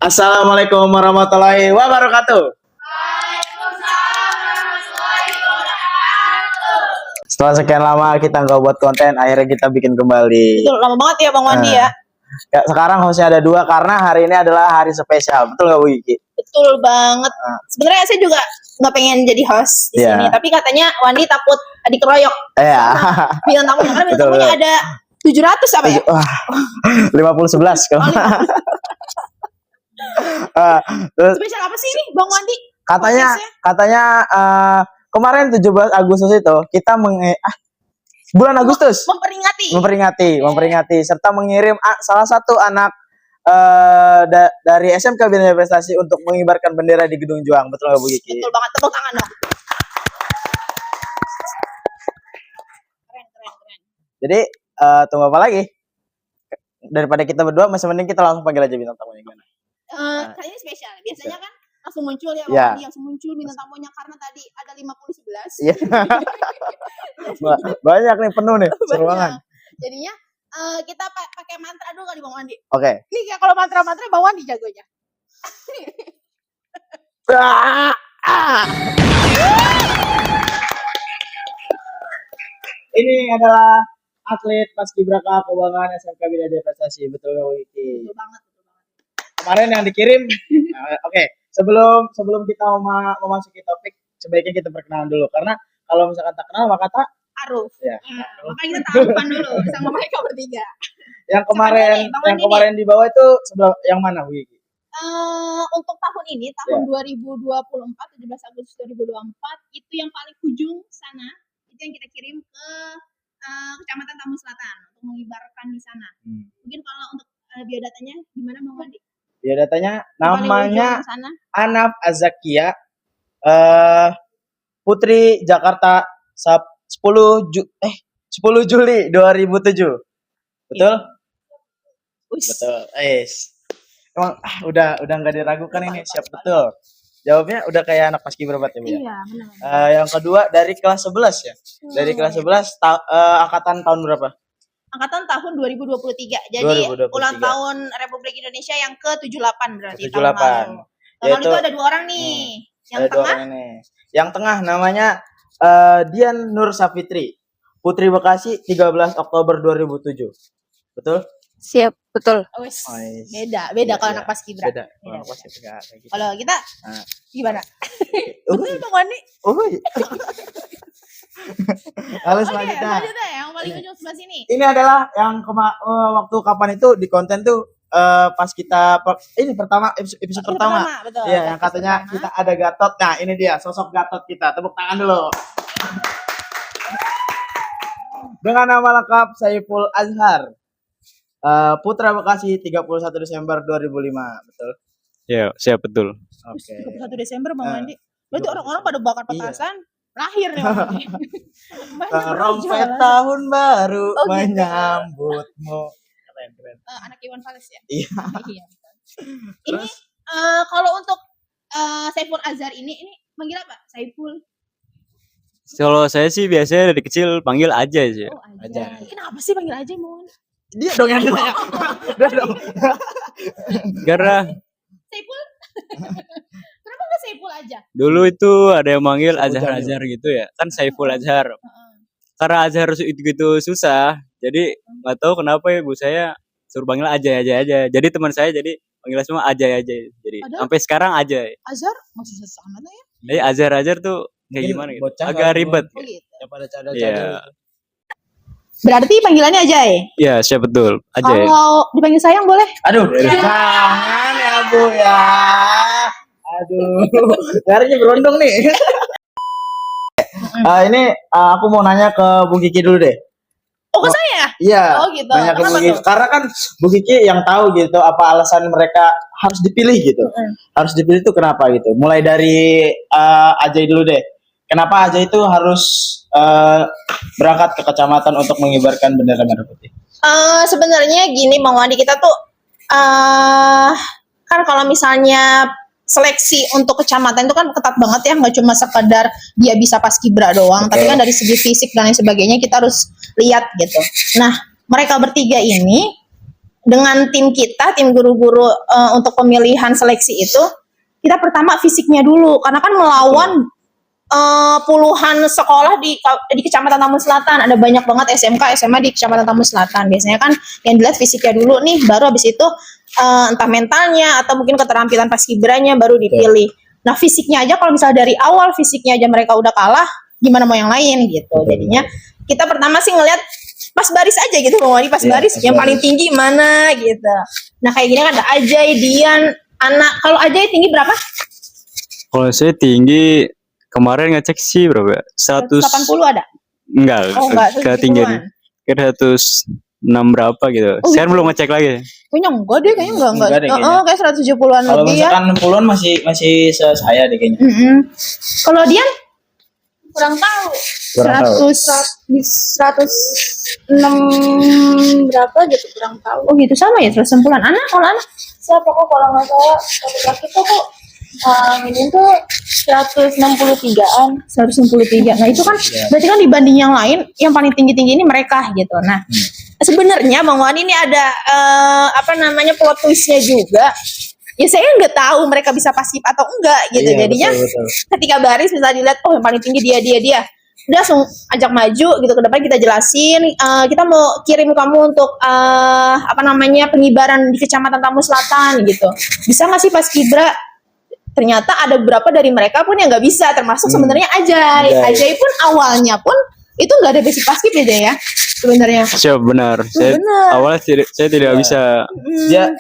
Assalamualaikum warahmatullahi wabarakatuh. Setelah sekian lama kita nggak buat konten, akhirnya kita bikin kembali. Betul, lama banget ya Bang Wandi ya. Sekarang hostnya ada dua karena hari ini adalah hari spesial. Betul nggak Bu Kiki? Betul banget. Sebenarnya saya juga nggak pengen jadi host di sini, tapi katanya Wandi takut dikeroyok. Iya. Bintang tamunya karena bintang tamunya ada 700 apa ya? 50-11 kalau. Terus Spesial apa sih ini Bang Wandi? Katanya kemarin 17 Agustus itu kita bulan Agustus memperingati serta mengirim salah satu anak dari SMK Bina Prestasi untuk mengibarkan bendera di Gedung Juang. Betul nggak Bu Kiki? Betul banget, tepuk tangan dong. Keren. Jadi tunggu apa lagi? Daripada kita berdua, masih mending kita langsung panggil aja bintang tamunya gimana? Kali ini spesial. Biasanya kan langsung muncul ya Bang Wandi, langsung muncul bintang tamunya karena tadi ada 50-11. Iya. Banyak nih, penuh nih, seru banget. Jadinya kita pakai mantra dulu kali Bang Wandi. Oke. Nih kalau mantra-mantra Bang Wandi jagonya. Ini adalah atlet paskibraka kebanggaan SMK Bina Prestasi. Betul nggak Bu Kiki? Betul banget. Kemarin yang dikirim. Oke. Sebelum kita memasuki topik, sebaiknya kita perkenalan dulu karena kalau misalkan tak kenal maka tak Aruf. Ya. Makanya kita taruhan dulu sama mereka bertiga. Yang kemarin di bawah itu sebelah yang mana Bu Kiki? Untuk tahun ini, tahun 2024, 17 Agustus 2024, itu yang paling ujung sana, itu yang kita kirim ke Kecamatan Tamu Selatan untuk mengibarkan di sana. Mungkin kalau untuk biodatanya gimana Bang Wandi? Biodatanya namanya Anaf Azakia, Putri Jakarta 10 Juli 2007. Betul? Betul. Emang udah nggak diragukan ini, siap betul. Jawabnya udah kayak anak paskibra banget ya, Bu ya. Iya, benar. Yang kedua dari kelas 11 ya. Dari kelas 11 angkatan tahun berapa? Angkatan tahun 2023. Jadi 2023. ulang tahun Republik Indonesia yang ke-78 berarti. 78. Tahun lalu itu ada dua orang nih. Yang tengah? Yang tengah namanya Dian Nur Safitri, Putri Bekasi 13 Oktober 2007. Betul? Siap, betul. Beda kalau anak paskibra. Beda. Gitu. Kalau kita gimana? Betul Bang Wandi? Lalu selanjutnya yang paling ujung sebelah sini. Ini adalah yang waktu kapan itu di konten tuh pas kita ini episode pertama. Betul. Iya, yang katanya kita ada Gatot. Nah, ini dia sosok Gatot kita. Tepuk tangan dulu. Dengan nama lengkap Saiful Azhar. Putra Bekasi 31 Desember 2005, betul? Ya, siap betul. Oke. 31 Desember Bang Wandi. Berarti orang-orang pada bakar petasan. Lahir nih Bang Wandi. Rompet tahun baru menyambutmu. Keren. Anak Iwan Fals ya? Iya. Ini kalau untuk Saiful Azhar ini manggil apa? Saiful? Kalau saya sih biasanya dari kecil panggil aja sih. Oh, aja. Kenapa sih panggil aja Bang Wandi? Dia dong yang ditanya. Udah dong. Karena Saiful? Kenapa nggak Saiful aja? dulu itu ada yang manggil Azhar gitu ya. Kan Saiful Azhar. Karena Azhar itu gitu susah. Jadi nggak tahu kenapa ibu saya suruh panggil aja. Jadi teman saya jadi panggil semua aja. Jadi sampai sekarang aja. Azhar masih sama ya? Jadi Azhar tuh kayak gimana gitu. Agak ribet. Oh gitu. Ya pada cadel-cadel. Iya. Berarti panggilannya aja ya? Iya, siap betul. Aja. Kalau dipanggil sayang boleh? Aduh, jangan ya Bu ya. Aduh, larinya berondong nih. Ini aku mau nanya ke Bu Kiki dulu deh. Oh, ke saya? Iya. Oh gitu. Nanya ke Bu Kiki. Karena kan Bu Kiki yang tahu gitu apa alasan mereka harus dipilih gitu. Harus dipilih itu kenapa gitu. Mulai dari Ajay dulu deh. Kenapa Ajay itu harus berangkat ke kecamatan untuk mengibarkan bendera merah putih? Sebenarnya gini Bang Wandi, kita tuh kan kalau misalnya seleksi untuk kecamatan itu kan ketat banget ya, nggak cuma sekedar dia bisa paskibra doang, tapi kan dari segi fisik dan lain sebagainya kita harus lihat gitu. Nah, mereka bertiga ini dengan tim kita, tim guru-guru untuk pemilihan seleksi itu, kita pertama fisiknya dulu, karena kan melawan puluhan sekolah di Kecamatan Tambun Selatan. Ada banyak banget SMK, SMA di Kecamatan Tambun Selatan. Biasanya kan yang dilihat fisiknya dulu nih, baru habis itu entah mentalnya atau mungkin keterampilan paskibranya baru dipilih. Nah fisiknya aja kalau misalnya dari awal fisiknya aja mereka udah kalah, gimana mau yang lain gitu. Jadinya kita pertama sih ngelihat pas baris aja gitu, Bang Wadi, pas baris yang paling tinggi mana gitu. Nah kayak gini kan ada Ajay, Dian, Ana. Kalau Ajay tinggi berapa? Kalau saya tinggi kemarin ngecek sih berapa? 100 180 ada? enggak, Oh enggak, ketinggian. 170-an. Kayak 106 berapa gitu. Oh, Saya gitu. belum ngecek lagi. Kayaknya enggak deh, kayaknya enggak. Enggak deh kayaknya. Kayak 170-an Kalau lebih ya. misalkan 60-an masih saya deh kayaknya. Kalau Dian Kurang tahu. Kurang tahu. 106 berapa gitu, kurang tahu. Oh gitu, sama ya 190-an. Anak kalau anak Siapa kok kalau nggak salah laki-laki tuh kok ini tuh 163-an. 163. Nah itu kan berarti kan dibanding yang lain yang paling tinggi-tinggi ini mereka gitu. Nah sebenarnya Bang Wani ini ada plot twistnya juga. Ya saya nggak tahu mereka bisa pasif atau enggak gitu. Iya, Jadinya betul. ketika baris bisa dilihat, oh yang paling tinggi dia. Udah langsung ajak maju gitu, ke depan kita jelasin, kita mau kirim kamu untuk pengibaran di Kecamatan Tambun Selatan gitu. Bisa nggak sih paskibra? Ternyata ada beberapa dari mereka pun yang nggak bisa, termasuk sebenarnya Ajay. Ajay pun awalnya pun itu nggak ada basic paskib ya sebenarnya. Siap, benar. Saya Benar. awalnya saya tidak bisa. Dia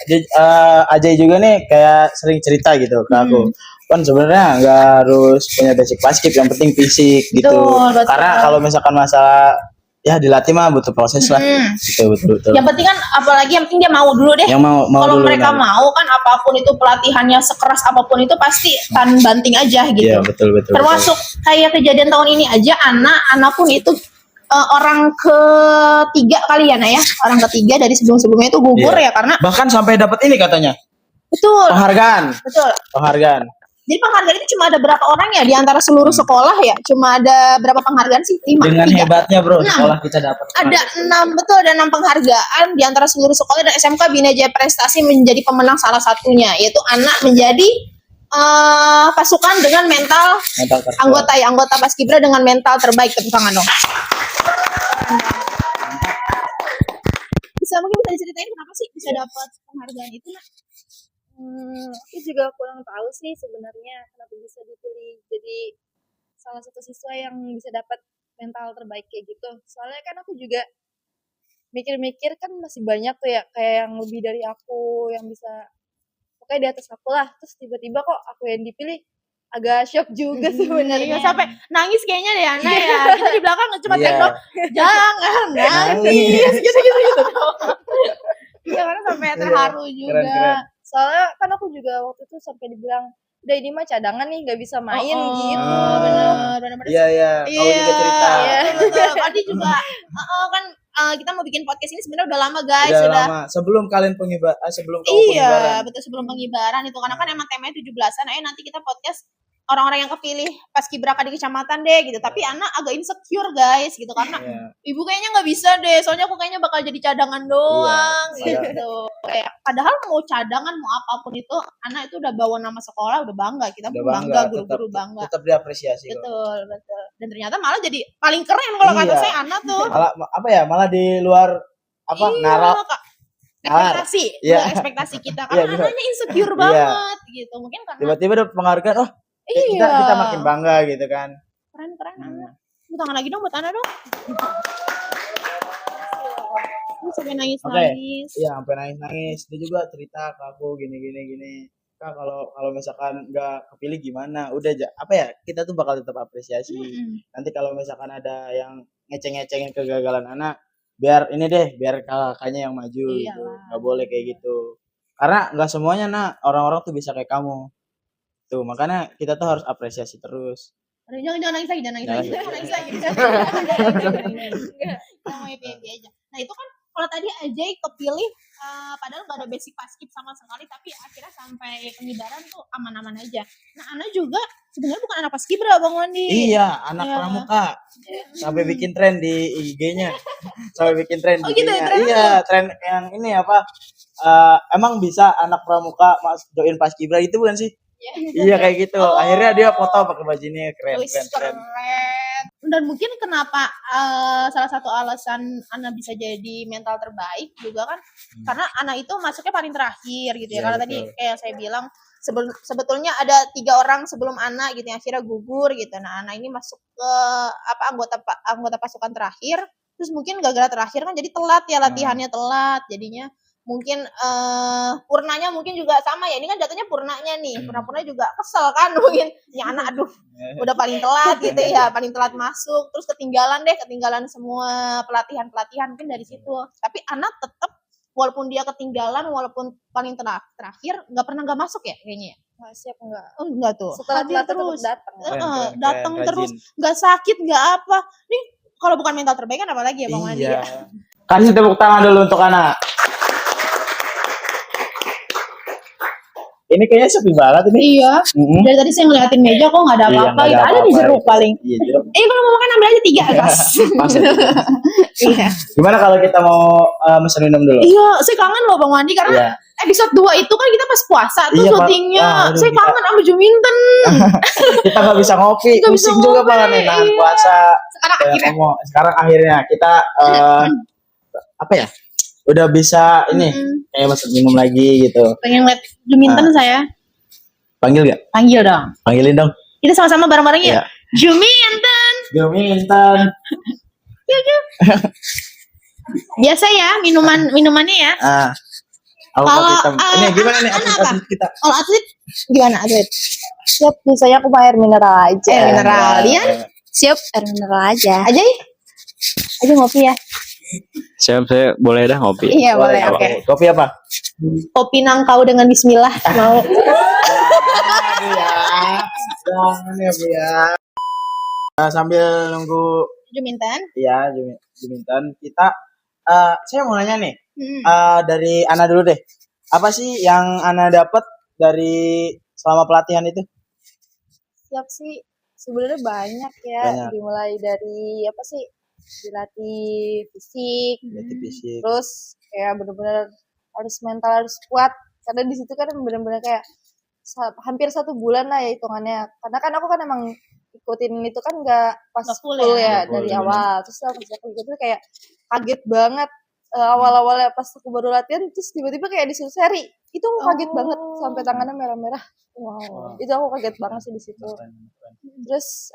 Ajay juga nih kayak sering cerita gitu ke aku. Kan sebenarnya nggak harus punya basic basket, yang penting fisik gitu. Betul. Karena kalau misalkan masalah ya dilatih mah butuh proses lah. Gitu, betul. Yang penting kan apalagi yang penting dia mau dulu deh. Yang mau Kalau dulu, mereka mau kan apapun itu pelatihannya sekeras apapun itu pasti tan banting aja gitu. Iya, betul. Termasuk kayak kejadian tahun ini aja, anak pun itu orang ketiga kali ya, Nak ya. Orang ketiga dari sebelum-sebelumnya itu gugur Iya. ya karena Bahkan sampai dapat ini katanya. betul. Penghargaan. Jadi penghargaan itu cuma ada berapa orang ya di antara seluruh sekolah ya? Cuma ada berapa penghargaan sih? 5. Dengan 3. hebatnya bro, 6. sekolah kita dapat. Ada 6, betul, ada 6 penghargaan di antara seluruh sekolah, dan SMK Bina Jaya Prestasi menjadi pemenang salah satunya, yaitu anak menjadi pasukan dengan mental anggota Paskibra dengan mental terbaik. Tepuk tangan dong. Mungkin bisa diceritain kenapa sih bisa dapat penghargaan itu, Nak? Aku juga kurang tahu sih sebenarnya kenapa bisa dipilih jadi salah satu siswa yang bisa dapat mental terbaik kayak gitu. Soalnya kan aku juga mikir-mikir kan masih banyak tuh ya kayak yang lebih dari aku yang bisa pokoknya di atas aku lah. Terus tiba-tiba kok aku yang dipilih, agak shock juga sebenarnya. Sampai nangis kayaknya deh Ana ya. Kita di belakang cuma tengok, jangan Nangis. gitu. Iya, karena sampai terharu juga. Keren. Soalnya kan aku juga waktu itu sampai dibilang udah ini mah cadangan nih nggak bisa main gitu. Benar. Iya. Kau juga cerita. Iya, betul. Tadi juga kan kita mau bikin podcast ini sebenarnya udah lama guys, Udah sudah. lama. Sebelum kalian sebelum kamu Iya, pengibaran. betul, sebelum pengibaran itu karena kan emang temanya 17-an. Ayo nanti kita podcast orang-orang yang kepilih paskibraka di kecamatan deh gitu. Tapi anak agak insecure guys gitu karena Iya. ibu kayaknya nggak bisa deh. Soalnya aku kayaknya bakal jadi cadangan doang Iya, gitu. Kayak padahal mau cadangan mau apapun itu anak itu udah bawa nama sekolah, udah bangga. Kita Udah pun bangga, guru-guru tetap- bangga. Tetap diapresiasi kok. Betul. Dan ternyata malah jadi paling keren kalau kata Iya. saya anak tuh. Malah di luar Iya, Kak. Ekspektasi, Iya. ekspektasi kita Iya, karena bener. anaknya insecure Iya. banget gitu. Mungkin karena Tiba-tiba ada penghargaan, iya. kita makin bangga gitu kan. Keren anak. Tepuk tangan lagi dong buat anak dong. Ini sampai nangis. Iya, sampai nangis. Dia juga cerita ke aku gini. Kak, kalau misalkan nggak kepilih gimana? Udah kita tuh bakal tetap apresiasi. Nanti kalau misalkan ada yang ngeceng-ngecengin kegagalan anak, biar kakaknya yang maju gitu. Nggak boleh kayak gitu. Karena nggak semuanya orang-orang tuh bisa kayak kamu. Tuh, makanya kita tuh harus apresiasi terus. Jangan nangis lagi. Jangan Kita mau happy aja. Nah, itu kan Kalau tadi Ajay kepilih padahal gak ada basic paskib sama sekali, tapi akhirnya sampai pengibaran tuh aman-aman aja. Nah, Ana juga sebenarnya bukan anak paskibra, Bang Wandi. Iya, anak Iya. pramuka. Sampai bikin tren di IG-nya. Sampai bikin tren di gitu ya, IG-nya. tren Iya, tren yang ini apa? Emang bisa anak pramuka join paskibra itu bukan sih? Iya kayak gitu. Oh. Akhirnya dia foto pakai baju ini keren, Wih, keren. Dan mungkin kenapa salah satu alasan Ana bisa jadi mental terbaik juga kan karena Ana itu masuknya paling terakhir gitu ya. Iya, Karena betul. tadi kayak saya bilang sebetulnya ada 3 orang sebelum Ana gitu yang akhirnya gugur gitu. Nah, Ana ini masuk ke anggota pasukan terakhir. Terus mungkin gara-gara terakhir kan jadi telat ya latihannya telat. Jadinya mungkin purnanya mungkin juga sama ya, ini kan jatuhnya purnanya nih, purna juga kesel kan mungkin ya anak aduh udah paling telat gitu ya, paling telat masuk, terus ketinggalan semua pelatihan mungkin dari situ. Tapi anak tetap walaupun dia ketinggalan, walaupun paling terakhir nggak pernah nggak masuk ya kayaknya. Nggak siap enggak. Oh enggak tuh, Setelah hadir telat tetap terus. datang. Keren, Datang keren, terus, rajin. nggak sakit nggak apa. Nih kalau bukan mental terbaik kan apalagi ya Bang Wandi Iya. ya. Kasih tepuk tangan dulu untuk anak. Ini kayaknya sepi banget ini. Iya. Dari tadi saya ngeliatin meja kok nggak ada Iya, apa-apa nggak gitu. ada Ada di apa-apa. jeruk paling. Iya, jeruk. Kalau mau makan ambil aja 3 gas. Maksud. Iya. Gimana kalau kita mau mesen minum dulu? Iya, saya kangen loh Bang Wandi karena Iya. episode 2 itu kan kita pas puasa tuh Iya, Pak. syutingnya. Aduh, Saya kita- kangen sama Juminten. Kita nggak bisa ngopi, Nggak bisa pusing juga ngopi, Pak nih nahan iya. puasa. Sekarang Kayak akhirnya ngomong. Sekarang akhirnya kita apa ya? Udah bisa ini kayak mesen minum lagi gitu. pengen lihat Juminten saya. Panggil gak? Panggil dong. Panggilin dong. Kita sama-sama bareng-bareng ya. Iya. Juminten. Juminten. Biasa ya minumannya ya. Aku Kalau, kopi hitam. Ini gimana nih Ana atlet apa? kita? Kalau atlet gimana atlet? Siap, biasanya aku bayar mineral aja. Mineral. Lian? Siap, air mineral aja. Aja ngopi ya. Saya boleh dah ngopi. Iya boleh, Boleh, oke. Kopi apa? Kopi nangkau dengan bismillah. Mau. Aduh ya. Jangan ya Bu ya. Sambil nunggu Juminten. ya Juminten kita saya mau nanya nih Hmm. dari Ana dulu deh. Apa sih yang Ana dapat dari selama pelatihan itu? Siap sih, sebenarnya banyak ya. Banyak. Dimulai dari apa sih? Dilatih fisik, Berarti fisik. terus kayak bener-bener harus mental harus kuat. Karena di situ kan bener-bener kayak hampir 1 bulan lah ya hitungannya. Karena kan aku kan emang ikutin itu kan nggak pas Nggak full full ya? ya, Nggak full, dari bener. awal. Terus pas aku gitu kayak kaget banget. Awal-awalnya pas aku baru latihan terus tiba-tiba kayak disuruh seri. Itu aku kaget banget sampai tangannya merah-merah. Wow. Itu aku kaget banget sih di situ. Terus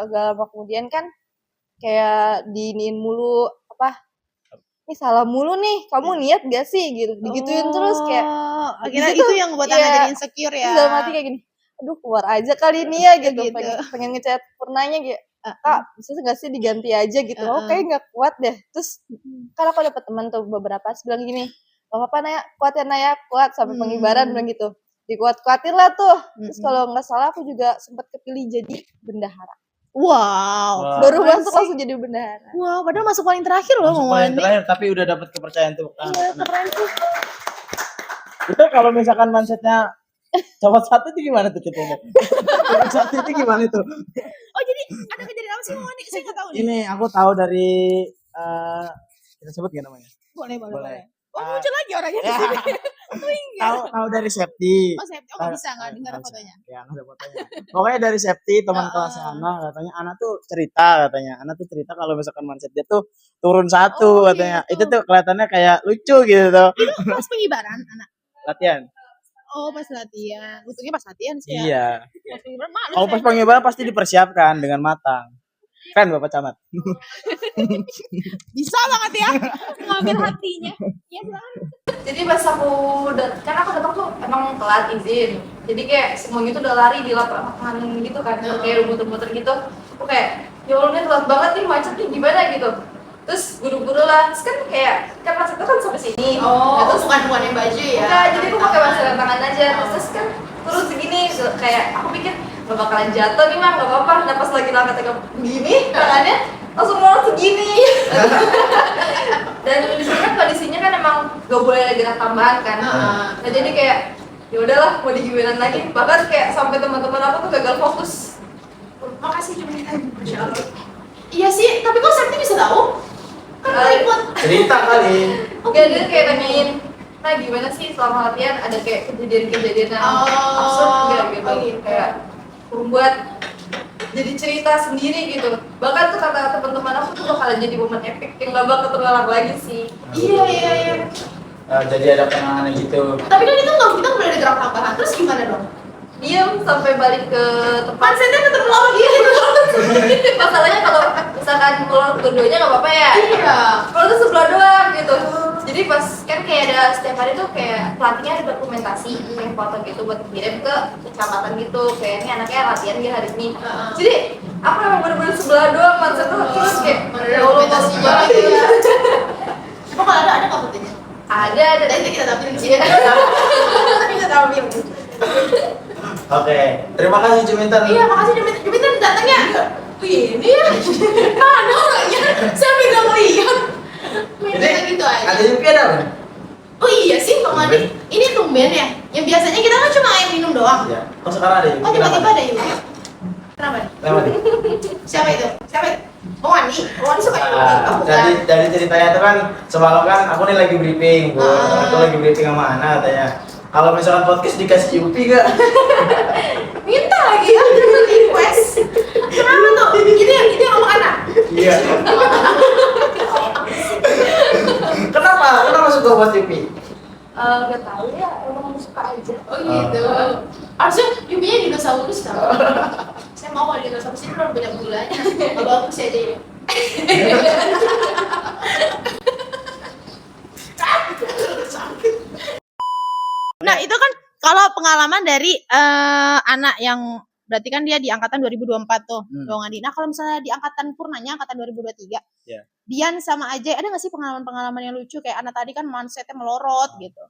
gak lama kemudian kan kayak diiniin mulu apa? Ini salah mulu nih. Kamu niat gak sih gitu. Digituin terus kayak akhirnya di situ, itu yang ngebuat iya. Ana jadi insecure ya. terus dalam hati kayak gini. Aduh keluar aja kali ini ya gitu. Gitu. Pengen ngechat pernahnya gitu. Kak, bisa gak sih diganti aja gitu. Oh kayak gak kuat deh. Terus kan aku dapet teman tuh beberapa bilang gini, gak apa-apa Naya, kuat ya Naya, kuat sampai pengibaran bilang gitu. Dikuat-kuatin lah tuh. Terus kalau nggak salah aku juga sempat kepilih jadi bendahara. Wow. Baru Keren masuk sih. langsung jadi bendahara. Wow, padahal masuk paling terakhir loh Masuk Bang paling Wandi. terakhir tapi udah dapat kepercayaan tuh. Iya, keren sih. Itu kalau misalkan mindsetnya copot 1 itu gimana tuh ceritanya? Copot 1 itu gimana tuh? Oh jadi ada kejadian apa sih Bang Wandi? Saya nggak tahu nih. Ini aku tahu dari kita sebut gak namanya? Boleh. Boleh. Oh muncul lagi orangnya di Ya. sini. Tahu dari Septi. Oh saya nggak bisa nggak dengar fotonya. Ya, nggak ada fotonya. Pokoknya dari Septi teman kelasnya Ana katanya Ana tuh cerita kalau misalkan mindset dia tuh turun 1 Oh, katanya. gitu. Itu tuh kelihatannya kayak lucu gitu tuh. Itu pas pengibaran anak. Latihan. Oh pas latihan. Untungnya pas latihan sih ya. Iya. Pas pengibaran malu. Kalau pas pengibaran pasti dipersiapkan dengan matang. Kan Bapak Camat. Bisa banget ya ngambil hatinya. Ya silakan. Jadi pas aku kan aku datang tuh emang telat izin. Jadi kayak semuanya tuh udah lari di lapangan gitu kan, kayak rumput-rumputan gitu. Aku kayak ya Allah ini telat banget nih macet nih gimana gitu. Terus buru-buru lah, terus kan kayak kan macetnya kan sampai sini. Oh, Nah, terus bukan yang baju ya. enggak, jadi aku pakai masker tangan aja. Terus kan turun segini kayak aku pikir gak bakalan jatuh nih mah, gak apa-apa. Nah pas lagi angkat gini tangannya langsung mau segini. Dan di sini kan kondisinya kan emang gak boleh ada gerak tambahan kan. Nah jadi kayak ya udahlah mau digimana lagi. Bahkan kayak sampai teman-teman aku tuh gagal fokus. Makasih cuma Masya Allah. Iya sih, tapi kok Sakti bisa tahu? Kan ikut. Cerita kali. Oke, dia kayak nanyain, nah gimana sih selama latihan ada kayak kejadian-kejadian yang absurd nggak gitu, kayak membuat jadi cerita sendiri gitu. Bahkan tuh kata teman-teman aku tuh bakalan jadi momen epic yang gak bakal terulang lagi sih. Iya. Jadi ada kenangan gitu. Tapi kan itu nggak, kita boleh ada gerak tambahan. Terus gimana dong? Diam sampai balik ke tempat. Mindsetnya tetap lama gitu. Masalahnya kalau misalkan kalau keduanya nggak apa-apa ya. Iya. Kalau tuh sebelah doang gitu. Jadi pas kan kayak ada setiap hari tuh kayak pelatihnya ada dokumentasi kayak foto gitu buat dikirim ke kecamatan gitu. Kayak ini anaknya latihan dia hari ini. Jadi aku emang bener-bener sebelah doang mindset tuh terus kayak Ada dokumentasinya lagi ya. Coba kalau ada nggak fotonya? ada Nanti kita tampilin sini. Kita tampilin. Oke, terima kasih Juminten. Iya, makasih Juminten datangnya. Wih, ini ya. Mana orangnya? Saya nggak ngeliat. Minta gitu aja. Ada Yupi ada apa? Oh iya sih, Bang Adi. Ini tumben ya. Yang biasanya kita kan cuma air minum doang. Iya. Oh sekarang ada Yupi. Oh tiba-tiba ada Yupi. Kenapa? Kenapa nih? Siapa itu? Bang Andi. Bang Andi suka Yupi. Oh bukan. Dari ceritanya itu kan semalam kan aku nih lagi briefing, Bu. Aku lagi briefing sama Ana katanya. Kalau misalkan podcast dikasih Yupi gak? Minta lagi ya, request. Kenapa tuh? Itu yang ngomong anak. Iya. Kenapa suka buat Yupi? Gak tahu ya, emang suka aja. Oh gitu. Harusnya Yupinya dinosaurus tau. Saya mau kalau dinosaurus ini udah banyak gulanya. Kalau aku sih aja ya. Nah itu kan kalau pengalaman dari anak yang berarti kan dia di angkatan 2024 tuh, Bang Andi. Nah kalau misalnya di angkatan purnanya, angkatan 2023, Dian sama Ajay, ada nggak sih pengalaman-pengalaman yang lucu kayak anak tadi kan mindsetnya melorot gitu?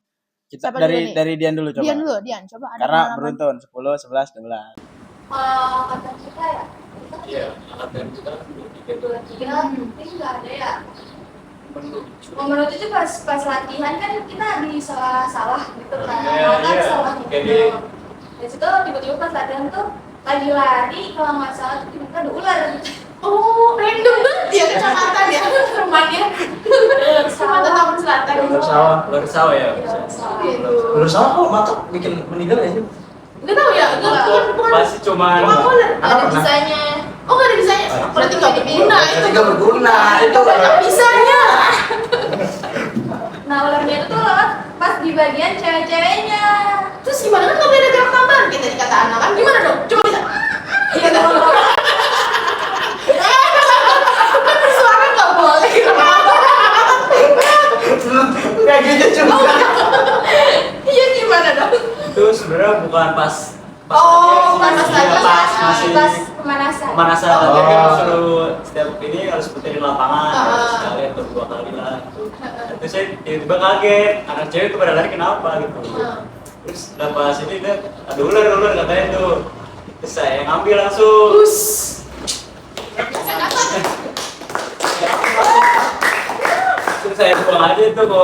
Kita Siapa dulu nih? dari Dian dulu coba. Dian coba ada Karena pengalaman. beruntun 10, 11, 12. Angkatan kita ya? Iya, angkatan kita Tiga, mungkin nggak ada ya. Menurut itu pas latihan kan kita di salah gitu kan, kan salah gitu. Dari situ tiba-tiba pas latihan tuh lagi lari kalau nggak salah tuh tiba-tiba ada ular. Oh, random banget ya kecamatan ya rumahnya. Kecamatan Taman Selatan. Ular sawah ya. Gitu. Ular sawah kalau matok bikin meninggal ya sih? Nggak tahu ya, bukan. Pasti cuma ular. Nggak ada bisanya. Oh nggak ada bisanya. Berarti nggak berguna itu. Berarti nggak berguna itu. Nggak bisanya. Nah ularnya itu tuh lewat pas di bagian cewek-ceweknya. Terus gimana kan nggak boleh ada gerak tambahan kita dikata anak kan? Gimana dong? Coba bisa. Iya dong. Kan bersuara nggak boleh. Kayak gitu juga. Iya gimana dong? itu sebenarnya bukan pas Oh, bukan pas latihan, latihan. pas masih Pas pemanasan. pemanasan latihan kan suruh setiap ini harus puterin lapangan sekali atau 2 kali lah gitu. Terus saya tiba-tiba kaget, anak cewek tuh pada lari kenapa gitu. Terus udah pas ini lihat ada ular katanya tuh. Terus saya ngambil langsung. Us. Terus saya buang aja itu ke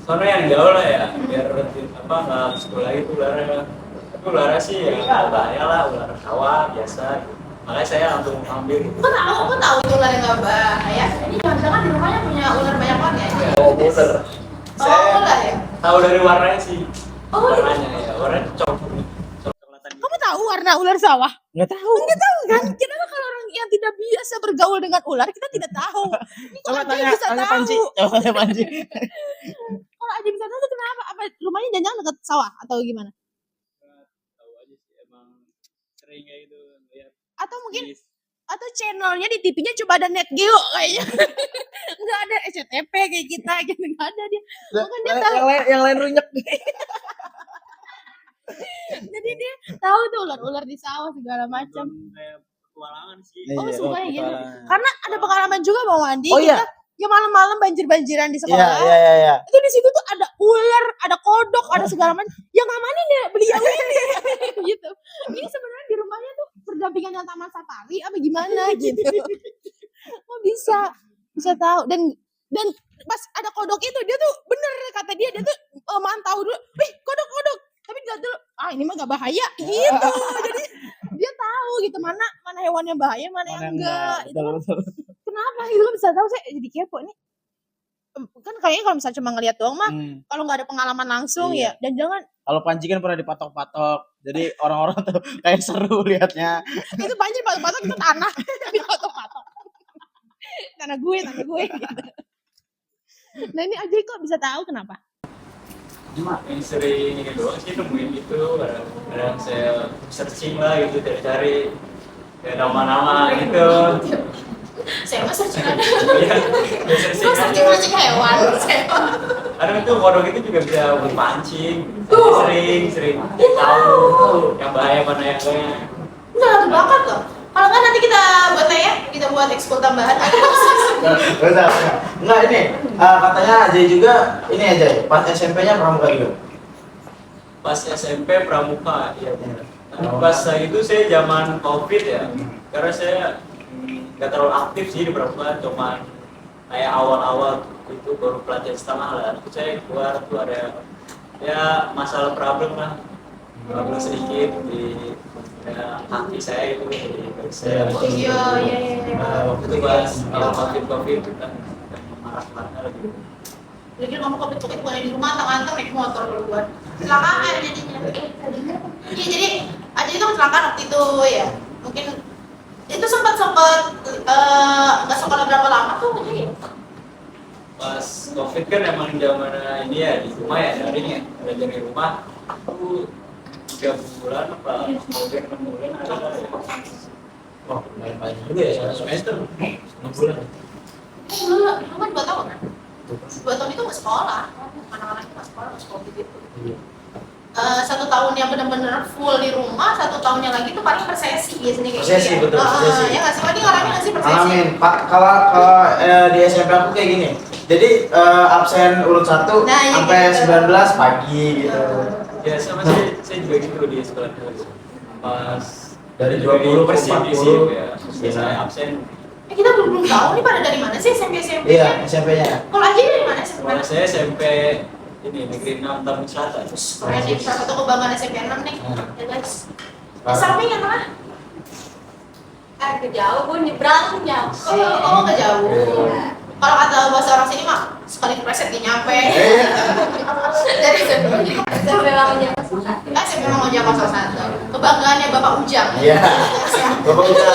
sana yang jauh lah ya, biar apa nggak sekolah lagi tuh ularnya. Tapi ularnya sih ya nggak bahaya lah, ular sawah biasa. Gitu. Makanya saya langsung ambil. Gitu. Kok tahu itu ular yang nggak bahaya? Ini jangan-jangan di rumahnya punya ular banyak banget ya? Oh, ular. Oh, ular ya? Tahu dari warnanya sih. Oh, Warnanya ya, warnanya coklatan. Kamu tahu warna ular sawah? Nggak tahu. Nggak tahu kan? Kenapa kalau orang yang tidak biasa bergaul dengan ular kita tidak tahu? Ini kok Coba Ajay tanya bisa tahu? Panji. Coba tanya Panji. Kalau Ajay bisa tahu tuh kenapa? Apa rumahnya jangan dekat sawah atau gimana? Tahu aja sih emang sering kayak gitu lihat. Atau mungkin atau channelnya di TV-nya coba ada Net Geo kayaknya. Nggak ada SCTV kayak kita gitu, nggak ada dia. Mungkin dia tahu. Yang lain runyek. Jadi dia tahu tuh ular-ular di sawah segala macam. Kayak petualangan sih. Oh, suka yang gitu. petualangan. Karena ada pengalaman juga Bang Wandi, Oh, iya? kita ya malam-malam banjir-banjiran di Iya, sekolah. iya. Itu di situ tuh ada ular, ada kodok, ada segala macam. Yang ngamanin ya beliau ini gitu. Ini sebenarnya di rumahnya tuh berdampingan dengan taman safari apa gimana gitu. Kok bisa tahu dan pas ada kodok itu dia tuh bener kata dia tuh mantau dulu, wih kodok, tapi dia dulu ini mah gak bahaya gitu. Jadi dia tahu gitu mana hewan yang bahaya, mana yang enggak. Itu kan betul. kenapa gitu kan bisa tahu, saya jadi kepo nih. Kan kayaknya kalau misalnya cuma ngeliat doang mah, kalau nggak ada pengalaman langsung ya, dan jangan kalau Panji kan pernah dipatok-patok, jadi orang-orang tuh kayak seru liatnya. itu Panji patok-patok itu tanah dipatok-patok. tanah gue gitu. Nah ini aja kok bisa tahu kenapa? Cuma yang sering ini doang sih nemuin gitu, kadang saya searching lah gitu, cari-cari kayak nama-nama gitu. Saya mah searching ada. Iya, Gue searching hewan. kadang itu kodok itu juga bisa buat pancing. Sering tahu yang bahaya mana yang enggak. Udah satu bakat loh. Kalau nggak nanti kita buat ya, kita buat ekskul tambahan. Benar. Enggak ini katanya Ajay juga ini Ajay pas SMP-nya pramuka juga. Pas SMP pramuka, iya benar. Pas itu saya zaman COVID ya, karena saya nggak terlalu aktif sih di pramuka, cuman kayak awal-awal itu baru pelatihan setengah lah. Terus saya keluar tuh ada ya masalah problem sedikit di kaki saya itu, di kaki saya. Iya. Waktu itu pas awal COVID kan marah-marah lagi. Jadi kamu COVID bukan di rumah, anteng naik motor keluar. Kecelakaan jadinya. Iya jadi aja itu kecelakaan waktu itu ya. Mungkin itu sempat nggak sekolah berapa lama tuh jadi. Pas COVID kan emang zaman ini ya di rumah ya, daring ya, belajar di rumah. Aku 3 bulan apa hampir 6 bulan ada ya. Wah, main juga ya semester 6 bulan. Lu kan 2 tahun kan? 2 tahun itu nggak sekolah, anak-anaknya nggak sekolah, nggak sekolah gitu. 1 tahun yang benar-benar full di rumah, 1 tahunnya lagi tuh paling persesi biasanya kayak Persesi, gitu. betul, persesi. Ya nggak sih, Wadi ngalamin nggak sih persesi? Alamin. Pak, kalau di SMP aku kayak gini. Jadi absen urut 1 Nah, iya, sampai gitu. 19 pagi gitu. Ya sama saya juga gitu di sekolah dulu. Pas Dari 20 ke persib 40 ya, terus saya absen. Kita belum tahu nih pada dari mana sih SMP Iya, SMP-nya. Kalau aja dari mana sih? Kalau saya SMP ini negeri 6 Tambun Selatan. Keren nih, salah satu kebanggaan SMP 6 nih. Ya guys. Samping yang mana? Kejauh gue nyebrang jauh. Oh, nggak jauh. Kalau kata bahasa orang sini mah sekali preset dia nyampe. Dari SMP. Sampai bangun jam masakan. SMP memang Ujang 01. Kebanggaannya Bapak Ujang. Iya. Bapak udah.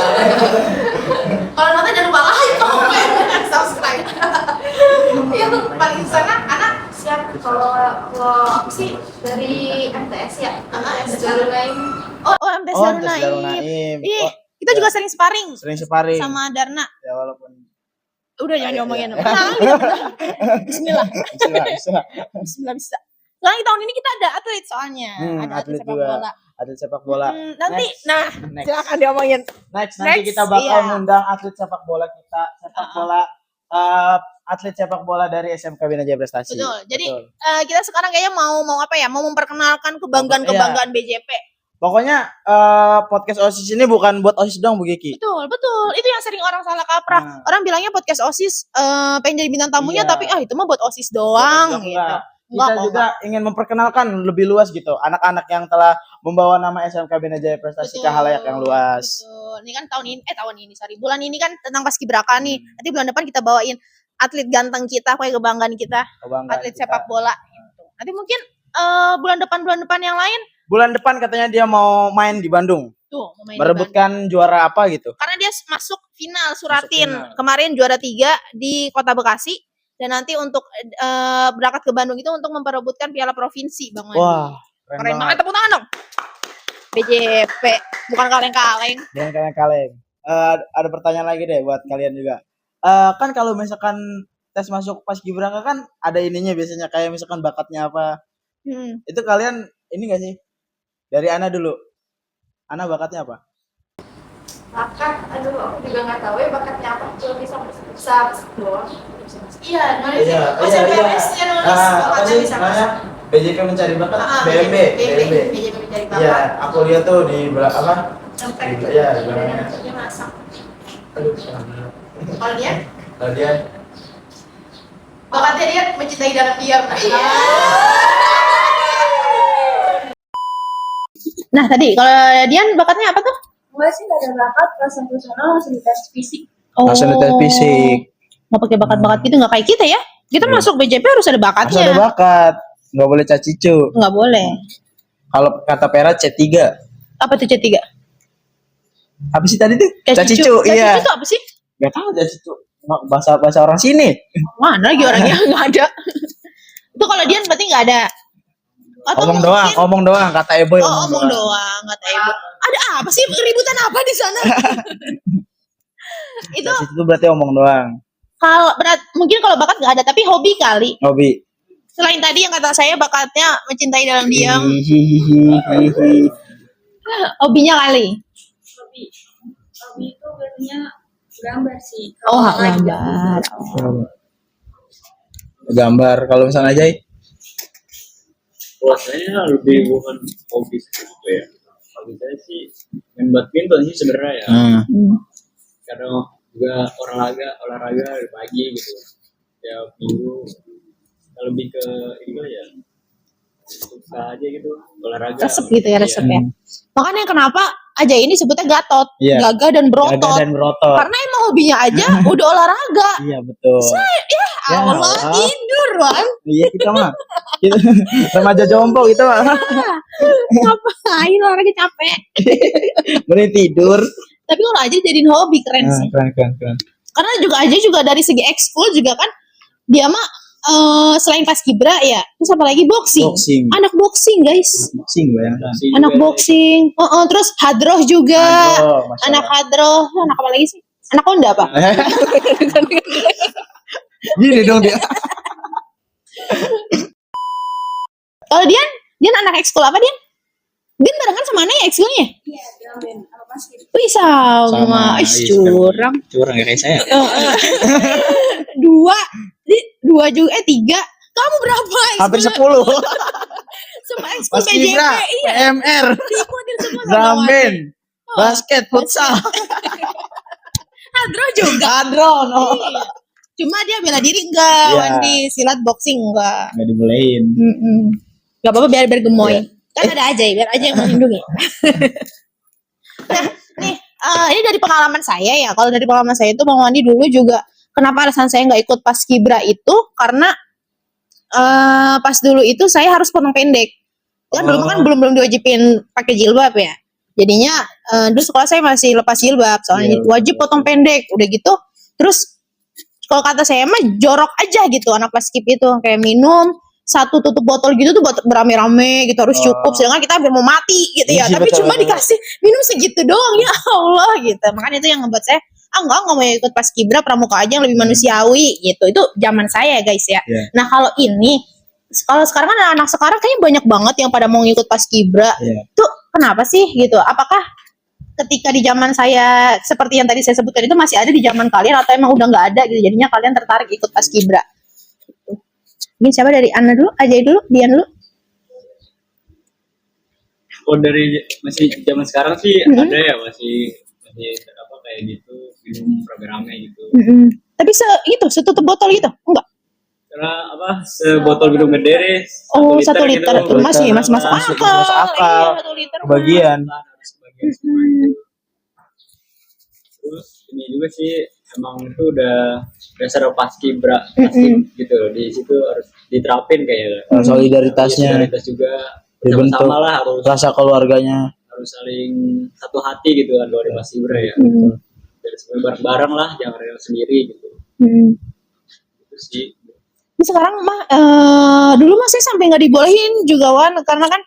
Kalau nonton jangan lupa like, komen, dan subscribe. Iya tuh paling di sana anak Siap. Kalau aku sih dari MTS ya. MTS Darul Naim. Oh, MTS Darul Darul Naim. Naim. Iya, Oh, kita juga sering sparring sering sparring. sama Darna. Ya walaupun Udah jangan diomongin. Iya. Bismillah. bisa. Bismillah bisa. Soalnya tahun ini kita ada atlet soalnya. Ada atlet sepak juga. bola. Atlet sepak bola. Nanti, Next. silakan diomongin. Nanti Next, kita bakal iya. ngundang atlet sepak bola kita, atlet sepak bola dari SMK Bina Jaya Prestasi. Betul. Jadi Betul. kita sekarang kayaknya mau apa ya? Mau memperkenalkan kebanggaan-kebanggaan BJP. Pokoknya podcast OSIS ini bukan buat OSIS doang Bu Geki. Betul. Itu yang sering orang salah kaprah. Nah. Orang bilangnya podcast OSIS pengen jadi bintang tamunya, Iya. tapi itu mah buat OSIS doang gitu. Kita Enggak, juga ingin memperkenalkan lebih luas gitu anak-anak yang telah membawa nama SMK Bina Jaya Prestasi ke halayak yang luas. Betul. Ini kan bulan ini kan tentang Paskibraka nih. Nanti bulan depan kita bawain atlet ganteng kita, kayak kebanggaan kita, Kebanggaan atlet kita. sepak bola gitu. Nanti mungkin bulan depan yang lain Bulan depan katanya dia mau main di Bandung, tuh mau main di Bandung. merebutkan juara apa gitu. Karena dia masuk final Suratin. final. Kemarin juara 3 di Kota Bekasi, dan nanti untuk berangkat ke Bandung itu untuk memperebutkan Piala Provinsi, Bang Wandi. Wah, Keren banget, tepuk tangan dong. BJP, bukan kaleng-kaleng. Jangan kaleng-kaleng. Ada pertanyaan lagi deh buat kalian juga. Kan kalau misalkan tes masuk Paskibraka kan ada ininya biasanya kayak misalkan bakatnya apa. Itu kalian ini gak sih? Dari Ana dulu. Ana bakatnya apa? Bakat, aduh aku juga nggak tahu ya bakatnya apa. Cuma bisa doang. Iya, nulis. Iya, Oh, CPNS ya nulis. apa Bakatnya sih bisa namanya? masuk. BJP mencari bakat, BMB. BJP mencari bakat. Iya, aku lihat tuh di apa? Sampai Iya, di belakangnya. dia masak. Aduh, Kalau dia kalau dia Bakatnya dia mencintai dalam diam. Nah tadi kalau Dian bakatnya apa tuh? Gue sih gak ada bakat, langsung ke sana langsung dites fisik. Langsung dites fisik. Nggak pakai bakat-bakat gitu, nggak kayak kita ya. Kita masuk BJP harus ada Harus bakatnya. ada bakat. Nggak boleh cacicu. Nggak boleh. Kalau kata Pera C3. Apa tuh C3? Apa sih tadi tuh? Cacicu, Cacicu iya. itu apa sih? Gak tahu cacicu. Bahasa orang sini. Mana lagi orangnya? Nggak ada. Itu kalau Dian berarti nggak ada. Atau Omong mungkin- doang, kata Eboy. Oh, omong doang, kata Ibu. Ada apa sih keributan apa di sana? Itu Cacicu itu berarti omong doang. kalau mungkin kalau bakat nggak ada, tapi hobi kali. Hobi. Selain tadi yang kata saya bakatnya mencintai dalam diam, Hihihihihi. hobinya kali. Hobi itu biasanya gambar sih. Oh, gambar. Gambar. Kalau misalnya aja Puasanya lebih bukan hobi gitu ya. Kalau saya sih main badminton sih sebenarnya ya. Karena juga olahraga dari pagi gitu. Ya minggu lebih ke ini kali ya. Suka aja gitu olahraga. Resep gitu ya, resep ya. Makanya kenapa aja ini sebutnya Gatot, Iya. Gagah dan Berotot. Gagah dan berotot. Karena emang hobinya aja udah olahraga. Iya betul. Ya Allah Allah. tidur, Wan. Iya kita mah. Kita, remaja jompo kita mah. Ngapain olahraga capek. Mending tidur. Tapi kalau aja jadiin hobi keren sih. Keren. Karena juga aja juga dari segi ekskul juga kan dia mah selain paskibra ya, terus apa lagi boxing. Anak boxing guys. Boxing bayangkan. Anak boxing. Terus hadroh juga. Hadroh, Masya Anak Allah. hadroh. Anak apa lagi sih? Anak Honda apa? Gini dong dia. Kalau Dian anak ekskul apa Dian? Dian barengan sama Ana ya ekskulnya? Iya, drum band sama basket. Wih sama. Ih, curang. Curang ya kayak saya. Dua juga, tiga. Kamu berapa ekskul? Hampir 10. Semua ekskul Pas PJP. Kibra, Iya. PMR, Diikutin semua sama drum Wandi. band, basket, futsal, Hadroh juga. hadron. Oh. Iya. Cuma dia bela diri enggak, Iya. Wandi. Silat boxing enggak. Nggak dibolehin. Gak apa-apa biar gemoy. Iya. Kan ada aja, biar aja yang melindungi. Nah, nih, ini dari pengalaman saya ya. Kalau dari pengalaman saya itu Bang Wandi dulu juga, kenapa alasan saya nggak ikut paskibra itu karena pas dulu itu saya harus potong pendek. Kan dulu kan belum diwajibin pakai jilbab ya. Jadinya dulu sekolah saya masih lepas jilbab, soalnya Iya, wajib potong pendek. Udah gitu, terus kalau kata saya mah jorok aja gitu anak paskib itu, kayak minum satu tutup botol gitu tuh berame-rame gitu harus cukup, sedangkan kita hampir mau mati gitu ya. Iya, Tapi betul, cuma betul. dikasih minum segitu doang, ya Allah gitu. Makanya itu yang ngebuat saya enggak mau ikut paskibra, pramuka aja yang lebih manusiawi gitu. Itu zaman saya guys ya. Iya. Nah kalau ini, kalau sekarang kan anak-anak sekarang kayaknya banyak banget yang pada mau ngikut paskibra. Iya. Tuh kenapa sih gitu? Apakah ketika di zaman saya seperti yang tadi saya sebutkan itu masih ada di zaman kalian atau emang udah nggak ada gitu? Jadinya kalian tertarik ikut paskibra. Gitu. Mungkin siapa dari Ana dulu, Ajay dulu, Dian dulu. Oh dari masih zaman sekarang sih ada ya masih apa kayak gitu minum rame-rame gitu. Tapi setutup botol gitu? Enggak. Karena apa sebotol minum gede deh. Oh, 1 liter. gitu. Masih masuk Masuk akal. akal. Iya, 1 liter. Kebagian. Harus kebagian semua itu. Terus ini juga sih emang itu udah dasar paskibra gitu di situ harus diterapin kayaknya. Solidaritasnya Solidaritas juga dibentuk, sama lah harus rasa keluarganya. saling satu hati gitu kan dari paskibra ya. Dan semua bareng-bareng lah jangan yang sendiri gitu. Itu sih. Ini sekarang mah dulu mah saya sampai nggak dibolehin juga Wan, karena kan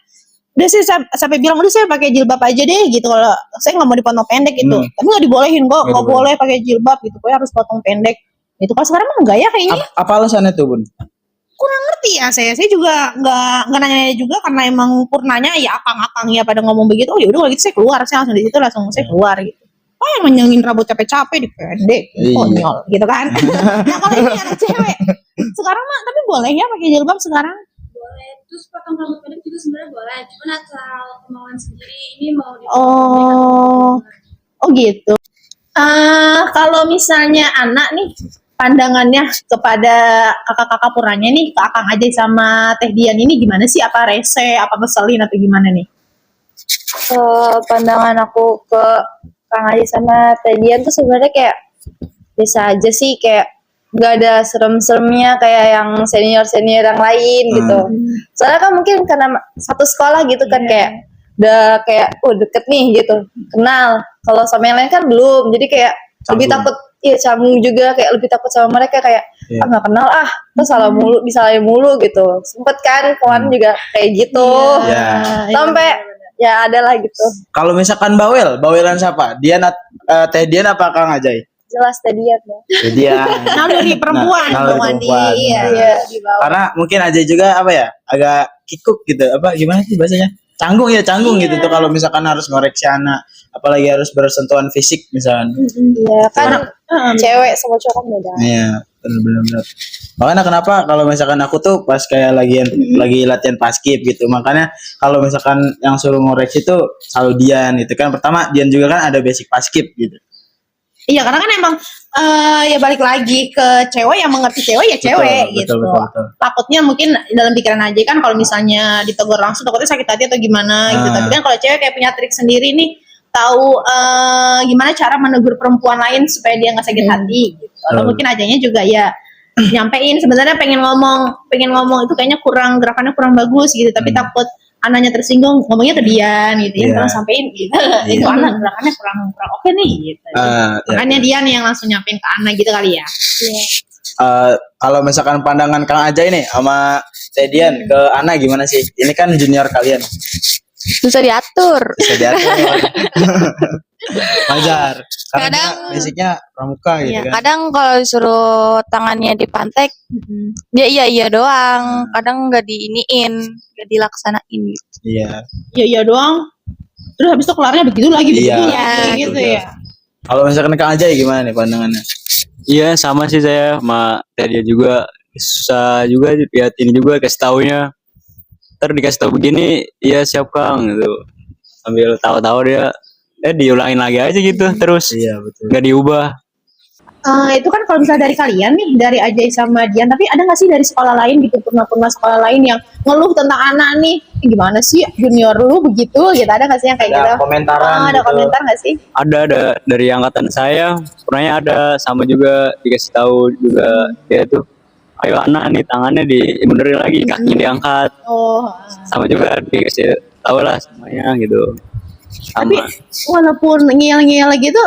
udah saya sampai bilang udah saya pakai jilbab aja deh gitu, kalau saya nggak mau dipotong pendek itu. Tapi nggak dibolehin kok, nggak boleh pakai jilbab gitu, pokoknya harus potong pendek. Itu kalau sekarang mah enggak ya kayaknya. Apa alasannya tuh Bun? Kurang ngerti ya saya juga nggak nanya juga, karena emang purnanya ya akang-akangnya pada ngomong begitu. Oh ya udah kalau gitu saya keluar, saya langsung di situ langsung saya keluar gitu. Oh yang menyenangin rambut capek-capek dipendek, Iya. konyol gitu kan. Nah kalau ini anak cewek sekarang mah tapi boleh ya pakai jilbab sekarang? Boleh. Terus potong rambut pendek juga sebenarnya boleh. Cuman asal kemauan sendiri ini mau Oh gitu. Kalau misalnya anak nih, pandangannya kepada kakak-kakak Purnanya nih, ke Akang Ajay sama Teh Dian ini gimana sih? Apa rese, apa ngeselin atau gimana nih? Pandangan aku ke Kang Adi sama Teh Dian tuh sebenarnya kayak biasa aja sih, kayak nggak ada serem-seremnya kayak yang senior-senior yang lain gitu. Soalnya kan mungkin karena satu sekolah gitu kan, kayak udah kayak deket nih gitu, kenal. Kalau sama yang lain kan belum, jadi kayak lebih takut, canggung juga, kayak lebih takut sama mereka, kayak nggak kenal terus salah mulu, disalahin mulu gitu. Sempet kan kemarin juga kayak gitu, sampai ya ada lah gitu. Kalau misalkan bawelan siapa? Teh Dian apa Kang Ajay? Jelas Teh Dian ya. Teh Dian. Naluri perempuan, naluri Bang Andi. perempuan. Iya, di bawah. Karena mungkin Ajay juga apa ya, agak kikuk gitu, apa gimana sih bahasanya? Canggung gitu tuh kalau misalkan harus ngoreksi anak, apalagi harus bersentuhan fisik misalnya. Iya kan, cewek sama cowok kan beda. Iya, benar-benar. Makanya kenapa kalau misalkan aku tuh pas kayak lagi latihan paskib gitu, makanya kalau misalkan yang suruh ngoreksi tuh selalu Dian itu kan. Pertama Dian juga kan ada basic paskib gitu. Iya, karena kan emang ya balik lagi ke cewek, yang mengerti cewek ya cewek gitu. Betul. Takutnya mungkin dalam pikiran aja kan kalau misalnya ditegur langsung takutnya sakit hati atau gimana gitu. Tapi kan kalau cewek kayak punya trik sendiri nih, tahu gimana cara menegur perempuan lain supaya dia nggak sakit hati gitu. Atau mungkin ajanya juga ya nyampein sebenarnya pengen ngomong itu kayaknya gerakannya kurang bagus gitu, tapi takut anaknya tersinggung, ngomongnya ke Dian gitu ya, tolong sampein gitu. Itu anak gerakannya kurang oke nih gitu. Makanya Dian yang langsung nyampein ke anak gitu kali ya. Kalau misalkan pandangan Kang Ajay nih sama Teh Dian ke Ana gimana sih? Ini kan junior kalian. Susah diatur. Wajar. Karena Kadang basicnya pramuka gitu kan. Kadang kalau disuruh tangannya dipantek, dia iya doang. Kadang nggak diiniin, nggak dilaksanain gitu. Iya. Iya doang. Terus habis itu kelarnya begitu lagi gitu ya. Kalau misalkan Kang Ajay gimana nih pandangannya? Iya sama sih saya sama dia juga, susah juga liatin juga kasih taunya. Ntar dikasih tahu begini, iya siap Kang gitu. Sambil tahu-tahu dia diulangin lagi aja gitu terus. Iya betul. Nggak diubah. Itu kan kalau misalnya dari kalian nih, dari Ajay sama Dian, tapi ada nggak sih dari sekolah lain gitu, pernah sekolah lain yang ngeluh tentang anak nih, gimana sih junior lu begitu gitu, ada nggak sih yang kayak Ada gitu? komentaran Ada gitu. komentar nggak sih? Ada dari angkatan saya, pernahnya ada sama juga dikasih tahu juga dia tuh, ayo anak nih tangannya dibenerin lagi, kakinya diangkat. Sama juga dikasih tahu lah semuanya gitu. Sama. Tapi walaupun ngeyel-ngeyel gitu,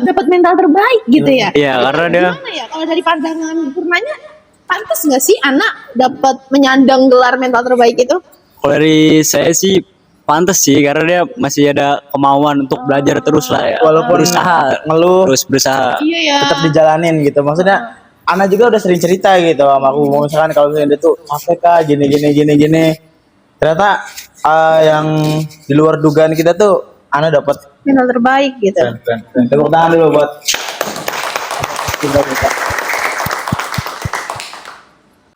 dapat mental terbaik gitu ya? Iya, karena dia gimana ya kalau dari pandangan Purnanya, pantas nggak sih anak dapat menyandang gelar mental terbaik itu? kalau dari saya sih pantas sih, karena dia masih ada kemauan untuk belajar terus lah ya. Walaupun ngeluh, terus berusaha. Iya ya. tetap dijalanin gitu. Maksudnya Ana juga udah sering cerita gitu sama aku, misalkan kalau misalnya dia tuh capek kah gini. Ternyata yang di luar dugaan kita tuh Ana dapat Mental terbaik gitu. keren. Tepuk tangan dulu buat kita.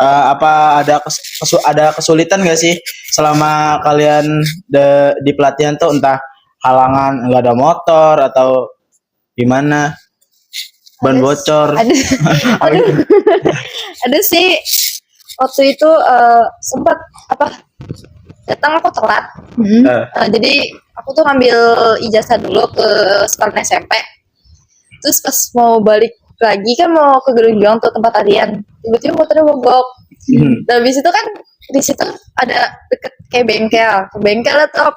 Apa ada kesulitan nggak sih selama kalian di pelatihan tuh, entah halangan nggak ada motor atau gimana, ban bocor? Ada sih, waktu itu sempat datang aku telat. Jadi aku tuh ngambil ijazah dulu ke sekolah SMP. Terus pas mau balik lagi kan mau ke Gedung Juang tuh tempat latihan, tiba-tiba motornya mogok. Dan habis itu kan di situ ada deket kayak bengkel tuh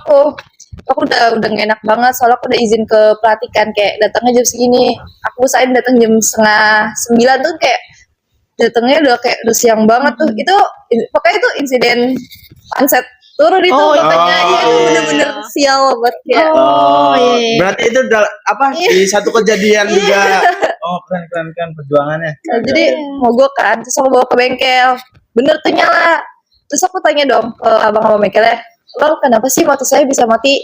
aku udah gak enak banget, soalnya aku udah izin ke pelatih kan, kayak datangnya jam segini, aku usahain datang jam 8:30 tuh, kayak datangnya udah siang banget tuh. Itu pokoknya itu insiden sunset turun itu katanya. Itu bener-bener sial banget ya. Berarti itu di satu kejadian juga. Keren perjuangannya. Jadi mogok kan, terus aku bawa ke bengkel, bener tuh nyala. Terus aku tanya dong ke abang-abang bengkelnya, Bang, kenapa sih motor saya bisa mati?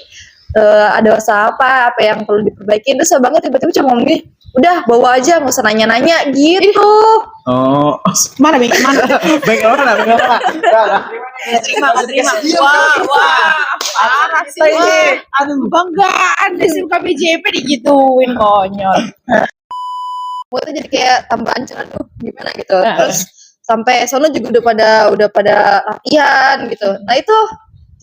Ada masalah apa yang perlu diperbaiki? Terus abangnya tiba-tiba cuma ngomong gini, udah bawa aja, nggak usah nanya-nanya gitu. Mana bengkel mana? Bengkel mana? Terima. Wah, parah sih. Aduh, banggaan SMK BJP digituin, konyol. buatnya jadi kayak tambah ancur, aduh gimana gitu. Terus sampai sono juga udah pada latihan gitu. Nah itu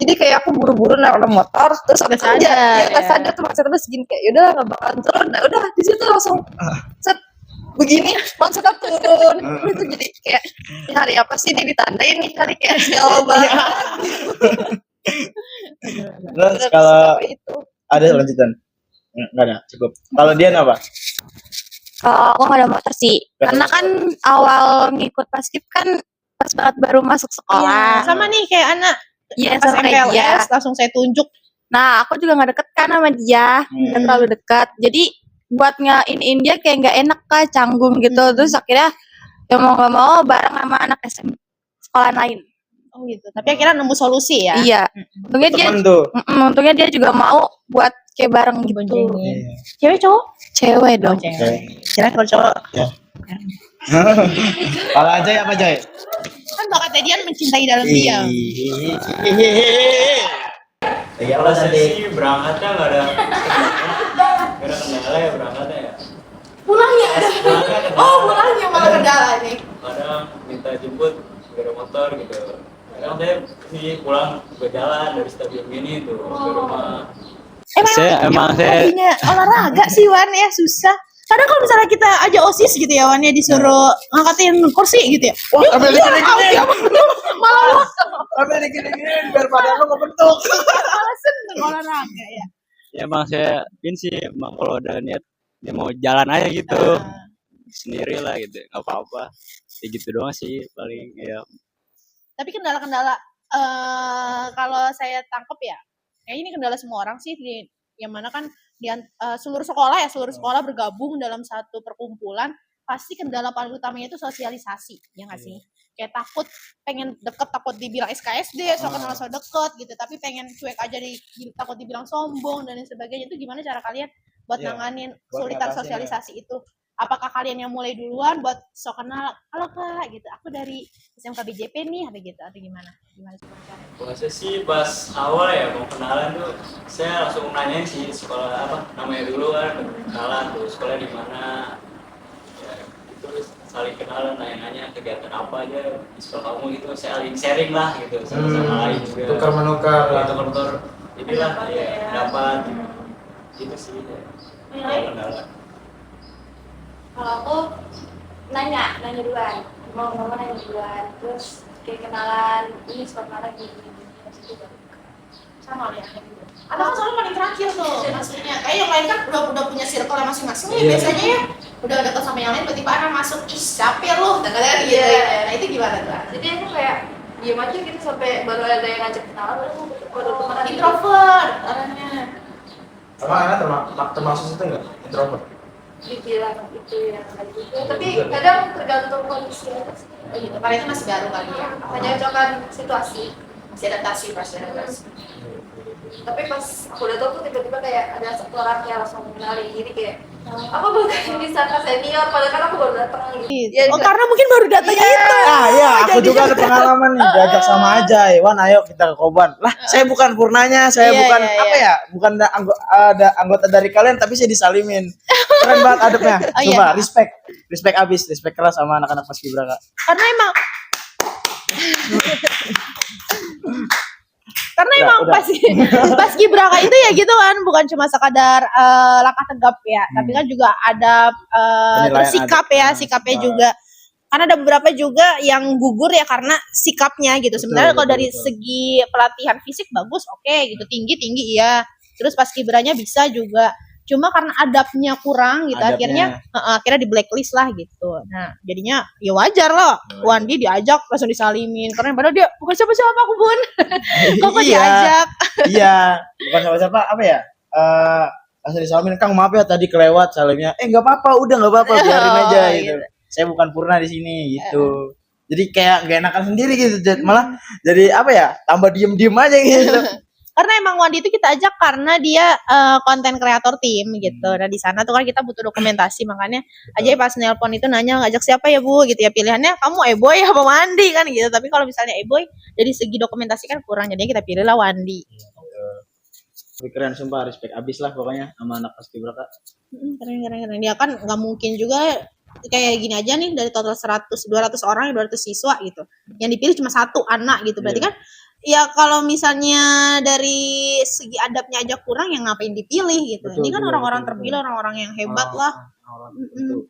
jadi kayak aku buru-buru naik motor terus aku Nggak aja sadar, nggak ya. sadar tuh maksudnya terus gini kayak yaudah nggak bakalan turun. Nah udah di situ langsung set begini langsung turun. Itu jadi kayak "Ini hari apa sih ini ditandain nih hari kayak sial banget." Terus Terus kalau apa itu ada lanjutan? Enggak ada, cukup. Kalau dia apa? Kalau aku nggak ada motor sih, Nggak ada karena kan awal ngikut paskib kan pas banget baru masuk Iya, sekolah. sama nih kayak anak Iya, pas sama kayak dia. MPLS langsung saya tunjuk. Nah, aku juga nggak deket kan sama dia, nggak terlalu dekat. Jadi buat nge-in dia kayak nggak enak kan, canggung gitu. Terus akhirnya ya mau nggak mau bareng sama anak SM sekolah lain. Oh gitu. Tapi akhirnya nemu solusi ya. Iya, untungnya dia, Temen tuh. untungnya dia juga mau buat kayak bareng gitu. Boncengin. Iya. Cewek cowok? Cewek dong. Kira kalau cowok Kalau Ajay apa Jay? kan bakatnya dia mencintai dalam diam. Iya, Kalau saya sih berangkatnya nggak ada kendala ya berangkatnya ya. Pulangnya ada. Pulangnya kendala. Oh, pulangnya malah kendala nih. Kadang minta jemput nggak ada motor gitu. Kadang saya ini pulang berjalan dari stadion ini tuh ke rumah. Emang hobinya olahraga sih Wan ya susah. Kadang kalau misalnya kita aja OSIS gitu ya Wan ya disuruh ngangkatin kursi gitu ya. Wah, ambil Dia dikit-dikit. malah Ambil dikit-dikit biar badan lo kebentuk. malah seneng olahraga ya. Ya emang saya ini sih emang kalau ada niat ya mau jalan aja gitu sendiri lah gitu nggak apa-apa ya gitu doang sih paling ya. Tapi kendala-kendala kalau saya tangkep ya, kayak ini kendala semua orang sih di yang mana kan seluruh sekolah bergabung dalam satu perkumpulan, pasti kendala paling utamanya itu sosialisasi, ya nggak sih? Kayak takut pengen deket takut dibilang SKSD, so kenal so deket gitu, tapi pengen cuek aja takut dibilang sombong dan lain sebagainya. Itu gimana cara kalian buat Iya, nanganin buat kesulitan ngatasin, sosialisasi itu? Apakah kalian yang mulai duluan buat so kenal, halo kak gitu, aku dari SMK BJP nih, atau gitu, atau gimana? Gimana caranya? Kalau saya sih pas awal ya mau kenalan tuh saya langsung nanyain sih sekolah apa namanya dulu kan kenalan tuh sekolah di mana ya itu saling kenalan nanya-nanya kegiatan apa aja di sekolah kamu gitu saling sharing lah gitu sama lain juga Tukar menukar lah. tukar inilah ya dapat gitu sih ya. Kendala. Kalau aku nanya duluan, mau nanya duluan, terus kayak kenalan, ini suka kenalan gini, Sama ya. Atau kan soalnya paling terakhir tuh maksudnya. Kayak yang lain kan udah punya circle masing-masing nih biasanya ya. Udah deket sama yang lain tiba-tiba anak masuk, ih siapa ya lu? Kadang-kadang gitu ya. Nah itu gimana tuh? Jadi aku kayak diam aja gitu sampai baru ada yang ngajak kenalan baru temenan gitu. Introvert orangnya. Sama anak termasuk itu enggak? Introvert. Dibilang itu yang kayak gitu. Tapi kadang tergantung kondisi aja sih. Oh gitu. Karena itu masih baru kali ya. Menyesuaikan situasi. Masih adaptasi pasti adaptasi. Tapi pas aku udah tau tuh tiba-tiba kayak ada satu orang yang langsung mengenali jadi kayak apa bukan disangka senior padahal kan aku baru datang gitu. Oh karena mungkin baru datang gitu. Ah iya, aku juga ada pengalaman nih diajak sama Ajay. Wan, ayo kita ke Koban. Lah, saya bukan purnanya, saya Iya, bukan iya, apa iya. ya? Bukan ada anggota dari kalian tapi saya disalimin. Keren banget adabnya. Oh, iya. Coba respect. Respect abis, respect keras sama anak-anak Paskibraka. Karena emang Udah, emang udah. Paskibraka itu ya gitu kan, bukan cuma sekadar langkah tegap ya, tapi kan juga ada Penilaian terus sikap ada. ya, sikapnya juga. Karena ada beberapa juga yang gugur ya karena sikapnya gitu. Sebenarnya kalau dari segi pelatihan fisik bagus, oke gitu, tinggi iya. Terus paskibranya bisa juga. Cuma karena adabnya kurang gitu, Adabnya. akhirnya di blacklist lah gitu. Nah, jadinya ya wajar loh. Wandi diajak langsung disalimin karena padahal dia bukan siapa-siapa aku Bun. Kok Iya. diajak? Iya, bukan siapa-siapa apa ya? Langsung disalamin, Kang maaf ya tadi kelewat salimnya. Enggak apa-apa, udah enggak apa-apa, biarin Oh, aja gitu. gitu. Saya bukan purna di sini gitu. Jadi kayak gak enakan sendiri gitu. Malah jadi apa ya? Tambah diem-diem aja gitu. Karena emang Wandi itu kita ajak karena dia konten kreator tim gitu. Nah di sana tuh kan kita butuh dokumentasi, makanya aja pas nelpon itu nanya ngajak siapa ya Bu gitu ya, pilihannya kamu Eboy apa Wandi kan gitu. Tapi kalau misalnya Eboy dari segi dokumentasi kan kurang, jadinya kita pilih lah Wandi. Tapi keren sumpah, respect abis lah pokoknya sama anak Paskibraka. Keren. Dia kan nggak mungkin juga kayak gini aja nih, dari total 200 orang, 200 siswa gitu. Yang dipilih cuma satu anak gitu. Berarti kan ya kalau misalnya dari segi adabnya aja kurang, yang ngapain dipilih gitu. Betul, Ini kan betul, orang-orang betul, terpilih, orang-orang yang hebat lah. Mm-mm.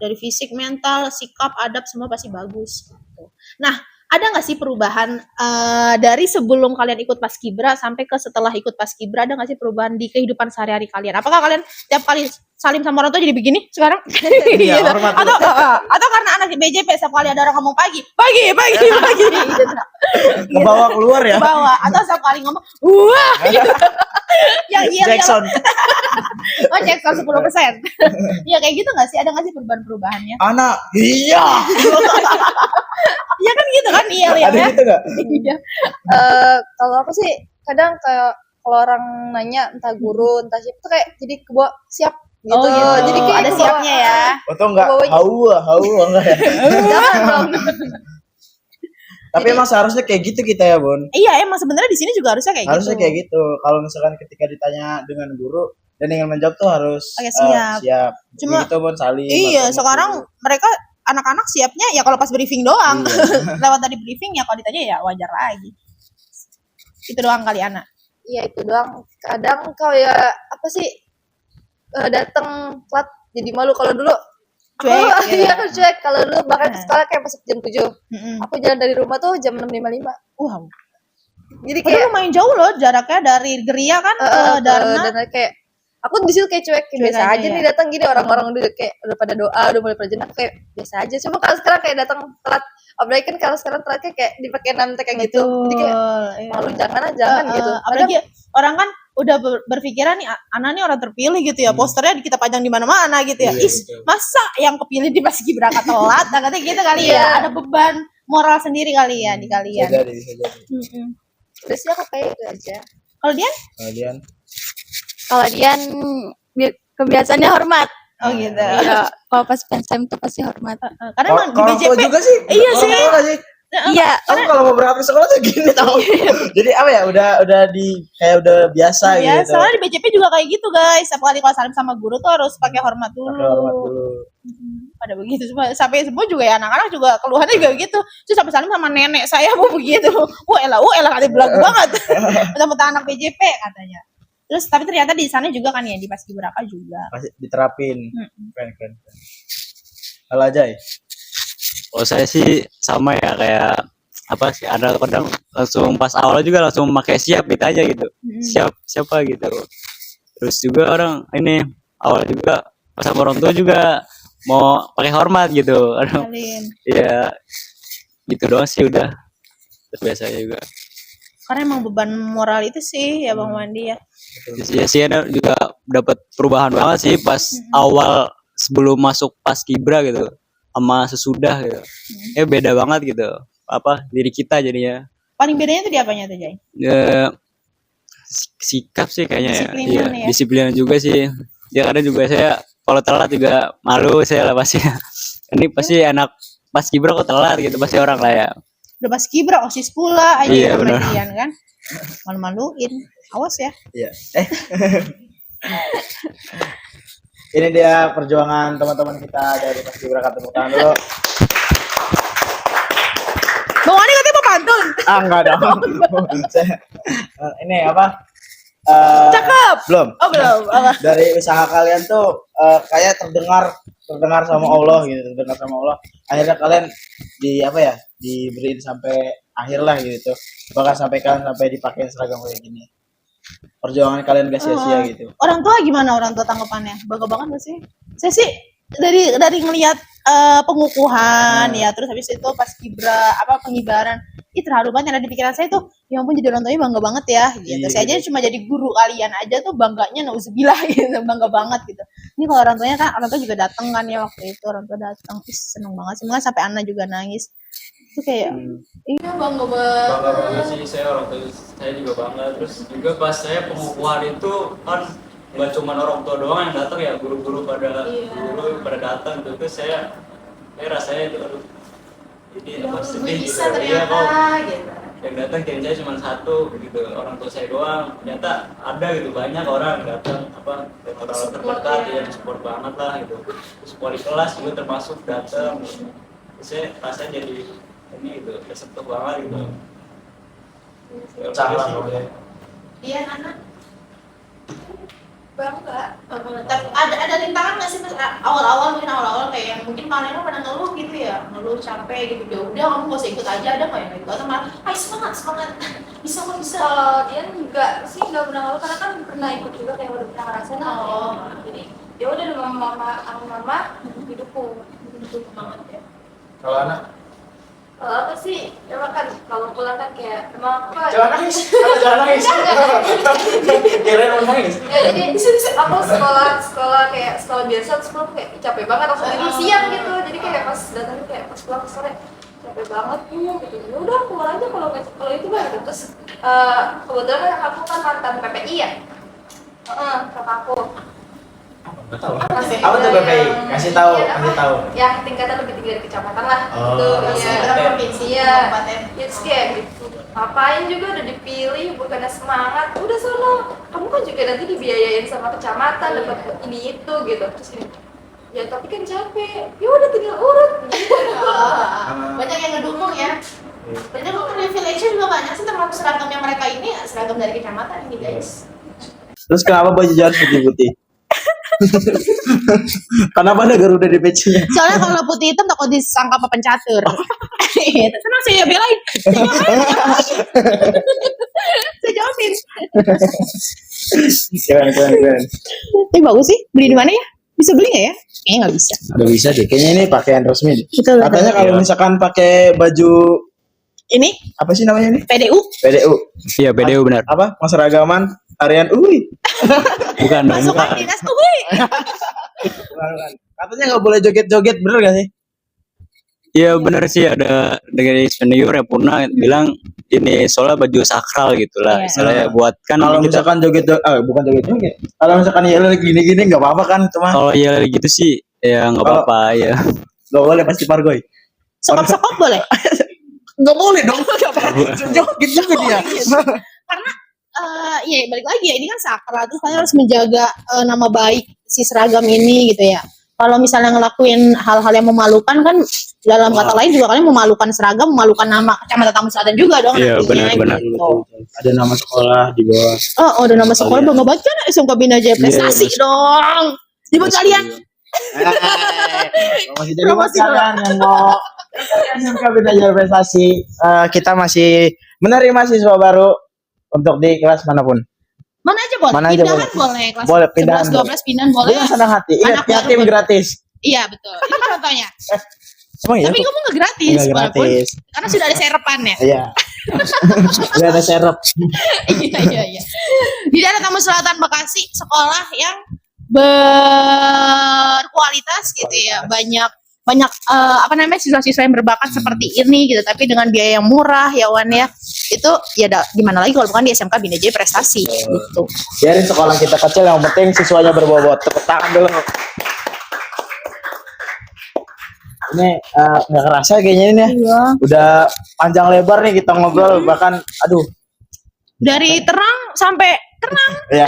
Dari fisik, mental, sikap, adab semua pasti bagus gitu. Nah, ada nggak sih perubahan dari sebelum kalian ikut Paskibra sampai ke setelah ikut Paskibra, ada nggak sih perubahan di kehidupan sehari-hari kalian? Apakah kalian tiap kali salim sama orang tua jadi begini sekarang? Iya, Gitu. hormat. Atau karena anak di BJP setiap kali ada orang ngomong pagi gitu. Ngebawa keluar ya. Bawa, atau setiap kali ngomong wah gitu. Yang iya Jackson. oh Jackson 10%. Ya kayak gitu nggak sih? Ada nggak sih perubahan-perubahannya? Anak. Iya. Iya kan gitu kan, iya Ada ya. gitu nggak? Iya. Kalau aku sih kadang kayak kalau orang nanya entah guru entah siapa tuh kayak jadi kebawa siap gitu. Oh gitu. Jadi kayak ada kebawa- siapnya ya. Atau enggak? Bawanya- Hawa enggak ya? Jangan dong. Tapi emang seharusnya kayak gitu kita ya, Bun. Iya, emang sebenarnya di sini juga harusnya kayak Harusnya gitu. kayak gitu. Kalau misalkan ketika ditanya dengan guru dan ingin menjawab tuh harus Oke, siap. siap. Cuma- Gitu, Bun, salim. Iya, atau sekarang gitu. mereka anak-anak siapnya ya kalau pas briefing doang. Iya. Lewat tadi briefing ya kalau ditanya ya wajar lagi. Itu doang kali anak. Iya itu doang. Kadang kalau ya apa sih datang telat jadi malu. Kalau dulu Cuek, aku, ya. iya aku cuek. Kalau dulu bahkan Nah. sekolah kayak masuk jam 7. Mm-mm. Aku jalan dari rumah tuh jam 6.55. Wow. Jadi Padahal kayak lumayan jauh loh jaraknya dari Geria kan ke Darna. dan kayak aku di situ kayak cuek, Cuek biasa aja aja ya. nih datang gini orang-orang udah kayak udah pada doa, udah mulai pada jenah kayak biasa aja. Cuma kalau sekarang kayak datang telat, apalagi kan kalau sekarang telatnya kayak dipakai nantek kayak gitu. Jadi kayak iya. malu jangan gitu. Apalagi orang kan udah berpikiran nih anak nih orang terpilih gitu ya, posternya kita pajang di mana-mana gitu ya. Iya, Is, betul. masa yang kepilih di Paskibraka telat? Nah, katanya gitu kali ya. Iya. Ada beban moral sendiri kali ya di Bisa kalian. jadi, bisa jadi. Mm-mm. Terus ya aku kayak itu aja. Kalau dia? Kemudian Kalau Dian kebiasaannya hormat. Oh gitu. Iya, kalau pas PSM tuh pasti hormat. Karena emang di orang tua BJP juga sih. Iya Orang sih. tua nggak sih? Iya, Aku kalau mau berangkat ke sekolah tuh gini tau. Jadi apa ya? Udah di kayak udah biasa ya, gitu. soalnya di BJP juga kayak gitu guys. Setiap kali kalau salim sama guru tuh harus pakai hormat dulu. Pakai hormat dulu. Pada begitu sampai semua juga ya anak-anak juga keluhannya juga gitu. Terus sampai salim sama nenek saya mau begitu. Elah katanya belagu banget. Mentang-mentang anak BJP katanya. Terus tapi ternyata di sana juga kan ya di Paskibraka juga. Masih diterapin. Keren. Kalau Ajay. Kalau saya sih sama ya kayak apa sih ada kadang langsung pas awal juga langsung pakai siap gitu aja gitu. Siap siapa gitu. Terus juga orang ini awal juga pas sama orang tua juga mau pakai hormat gitu. Salim. Ya gitu doang sih udah terbiasa juga. Karena emang beban moral itu sih ya Bang Wandi ya. Ya sih ada juga dapat perubahan banget sih pas awal sebelum masuk Paskibra gitu sama sesudah gitu. Beda banget gitu. Apa diri kita jadinya. Paling bedanya tuh di apanya tuh Jay? Sikap sih kayaknya ya. Disiplinan Iya, ya. disiplinan juga sih. Ya kadang juga saya kalau telat juga malu saya lah pasti. Ini pasti anak Paskibra kok telat gitu pasti orang lah ya. Udah Paskibra OSIS pula aja Iya, sama benar. Dian kan. Malu-maluin. Awas ya. Iya. Ini dia perjuangan teman-teman kita dari Paskibraka, tepuk tangan dulu. Bang Wandi katanya mau pantun. Enggak dong. Ini apa? Cakep. Belum. Oh belum. Apa? Dari usaha kalian tuh kayak terdengar sama Allah gitu, terdengar sama Allah. Akhirnya kalian diberiin sampai akhir lah gitu. Bahkan sampai dipakai seragam kayak gini. Perjuangan kalian gak sia-sia gitu. Orang tua gimana orang tua tanggapannya? Bangga banget gak sih? Saya sih dari ngelihat pengukuhan ya, terus habis itu Paskibra pengibaran, terharu banget yang ada di pikiran saya tuh, ya ampun jadi orang tuanya bangga banget ya gitu. Iya, Saya aja cuma jadi guru kalian aja tuh bangganya nauzubillah gitu, bangga banget gitu. Ini kalau orang tuanya kan, orang tua juga datang kan ya waktu itu, orang tua datang, seneng banget sih, makanya sampai Anna juga nangis. Itu kayak Iya bangga banget. Bangga banget sih saya orang tua saya juga bangga. Terus juga pas saya pengukuhan itu kan nggak cuma orang tua doang yang datang ya, guru-guru pada datang gitu. Saya rasanya itu aduh ini Ya, apa gue sedih bisa gitu. Iya, ternyata kok gitu. yang datang kirain saya cuma satu gitu, orang tua saya doang. Ternyata ada gitu banyak orang datang apa dan orang-orang terdekat yang support banget lah gitu. Terus wali kelas juga termasuk datang. Terus saya rasanya jadi ini gitu, kesentuh banget gitu. Salah sih. ya. Iya Nana. Bangga. Tapi ada rintangan nggak sih Mas? Awal-awal kayak yang mungkin kalian pada ngeluh gitu ya, ngeluh capek gitu. Ya udah kamu gak usah ikut aja, ada nggak yang ikut? Atau malah, ayo semangat, bisa kok bisa. Kalau dia enggak sih, enggak pernah ngelakuin karena kan pernah ikut juga kayak udah pernah ngerasain. Oh. Jadi ya udah dengan mama didukung Banget ya. Kalau anak kalau apa sih emang kan kalau pulang kan kayak emang apa jangan nangis. Kirain mau nangis. ya jadi aku sekolah kayak sekolah biasa sekolah tuh kayak capek banget langsung tidur siang gitu, jadi kayak pas datang kayak pas pulang sore capek banget gitu. Ya udah keluar aja kalau itu mah gitu. Terus kebetulan kan aku kan mantan PPI ya, kakakku Tahu. Apa tuh PPI? Kasih tahu. yang tingkatan lebih tinggi dari kecamatan lah Oh, gitu. Berapa provinsi, Iya. kabupaten. Ya terus kayak gitu, ngapain juga udah dipilih, bukannya semangat, udah sono kamu kan juga nanti dibiayain sama kecamatan dapat ini itu gitu. Terus gini, ya tapi kan capek, ya udah tinggal urut gitu. Banyak yang ngedukung ya. Berarti lu privilege juga banyak sih termasuk seragamnya mereka ini, seragam dari kecamatan ini guys. Terus kenapa baju jalan putih-putih? Kenapa ada Garuda di pecinya? Soalnya kalau putih hitam takut disangka pepencatur. Tenang saya belain. Saya jawabin. Keren. Tapi bagus sih. Beli di mana ya? Bisa beli nggak ya? Kayaknya nggak bisa. Udah bisa deh. Kayaknya ini pakaian resmi deh. Betul. Katanya kalau misalkan pakai baju Ini apa sih namanya ini? PDU. PDU. Iya, PDU benar. Apa? Maseragaman harian UI. Bukan dong, Masuk bukan. kan dinas UI. Bukan. Katanya nggak boleh joget-joget, bener gak sih? Iya benar sih, ada dari senior yang pernah bilang ini soalnya baju sakral gitulah, Iya. istilahnya buat kan Kalau kita misalkan bukan joget-joget. Kalau misalkan ya gini-gini nggak apa-apa kan, cuma kalau ya gitu sih ya nggak Kalau- apa-apa ya. nggak boleh pasti pargoy. Sekop-sekop boleh. Nggak boleh dong. Joget juga dia. Karena iya balik lagi ya, ini kan sakral, terus kalian harus menjaga nama baik si seragam ini gitu ya. Kalau misalnya ngelakuin hal-hal yang memalukan kan, dalam kata lain juga kalian memalukan seragam, memalukan nama Kecamatan Tamu Selatan juga dong Iya, nantinya, benar. gitu. Ada nama sekolah di bawah. Oh, udah nama sekolah bangga banget kan SMK Bina Jaya Prestasi Iya, dong. Di buat kalian. Masih jadi buat kalian yang mau SMK Bina Jaya Prestasi, kita masih menerima siswa baru untuk di kelas manapun. Mana aja boleh. Mana aja Pindahan boleh. Kelas Boleh, pindahan 11, 12 pindahan boleh. Dengan senang hati. Anak Ingat, yatim baru. gratis. Iya, betul. Ini contohnya. Emang iya? Tapi kamu nggak gratis, Nggak walaupun gratis. karena sudah ada serepan ya. Iya. Udah ada serep. Iya. Di daerah Tamu Selatan Bekasi, sekolah yang berkualitas gitu ya. Banyak siswa-siswa yang berbakat seperti ini gitu, tapi dengan biaya yang murah ya Wan ya. Itu ya gimana lagi kalau bukan di SMK Bina Jaya Prestasi gitu. Biarin sekolah kita kecil, yang penting siswanya berbobot. Tepuk tangan dulu. Ini nggak kerasa kayaknya ini ya. Iya. Udah panjang lebar nih kita ngobrol, bahkan aduh. Dari terang sampai tenang, Ya.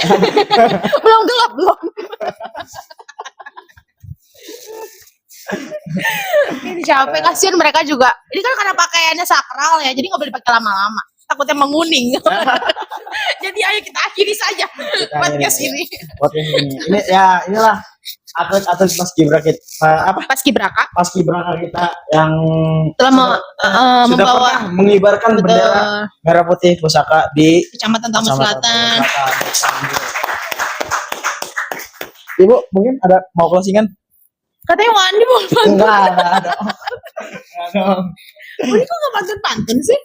belum gelap belum. Ini capek, kasihan mereka juga. Ini kan karena pakaiannya sakral ya, jadi nggak boleh dipakai lama-lama. Takutnya menguning. Jadi ayo kita akhiri saja podcast ini. Podcast ini. Ini ya inilah atlet-atlet paskibraka kita, Paskibraka paskibraka kita yang telah sudah membawa pernah mengibarkan betul, bendera merah putih pusaka di Kecamatan Tamu Selatan. Ibu mungkin ada mau closingan? Katanya Wandi mau pantun. Enggak ada. Enggak dong. Wandi kok nggak pantun sih?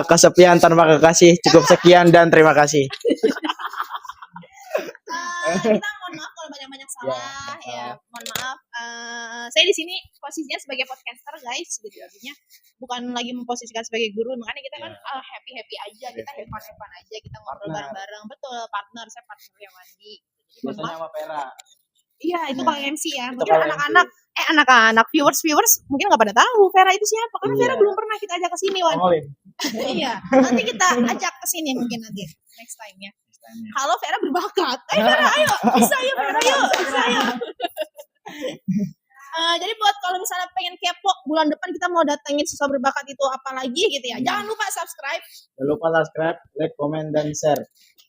Kesepian tanpa kekasih, cukup sekian dan terima kasih. Kita mohon maaf kalau banyak-banyak salah ya. Mohon maaf. Saya di sini posisinya sebagai podcaster guys, gitu artinya bukan lagi memposisikan sebagai guru. Makanya kita kan happy aja, kita have fun aja, kita ngobrol Partner. bareng-bareng. Betul, partner. Saya partnernya Wandi. Jadi mohon Biasanya maaf. sama Pera. Iya, itu kalau MC ya. Itu Mungkin kalau anak-anak viewers mungkin nggak pada tahu Vera itu siapa. Karena Iya. Vera belum pernah kita ajak ke sini, Wan. ngomongin. Iya, nanti kita ajak ke sini mungkin nanti next time ya. Kalau Vera berbakat, Vera ayo, bisa yuk Vera yuk, bisa yuk. Jadi buat kalau misalnya pengen kepo bulan depan kita mau datengin siswa berbakat itu apa lagi gitu ya. Jangan lupa subscribe. Jangan lupa subscribe, like, comment, dan share.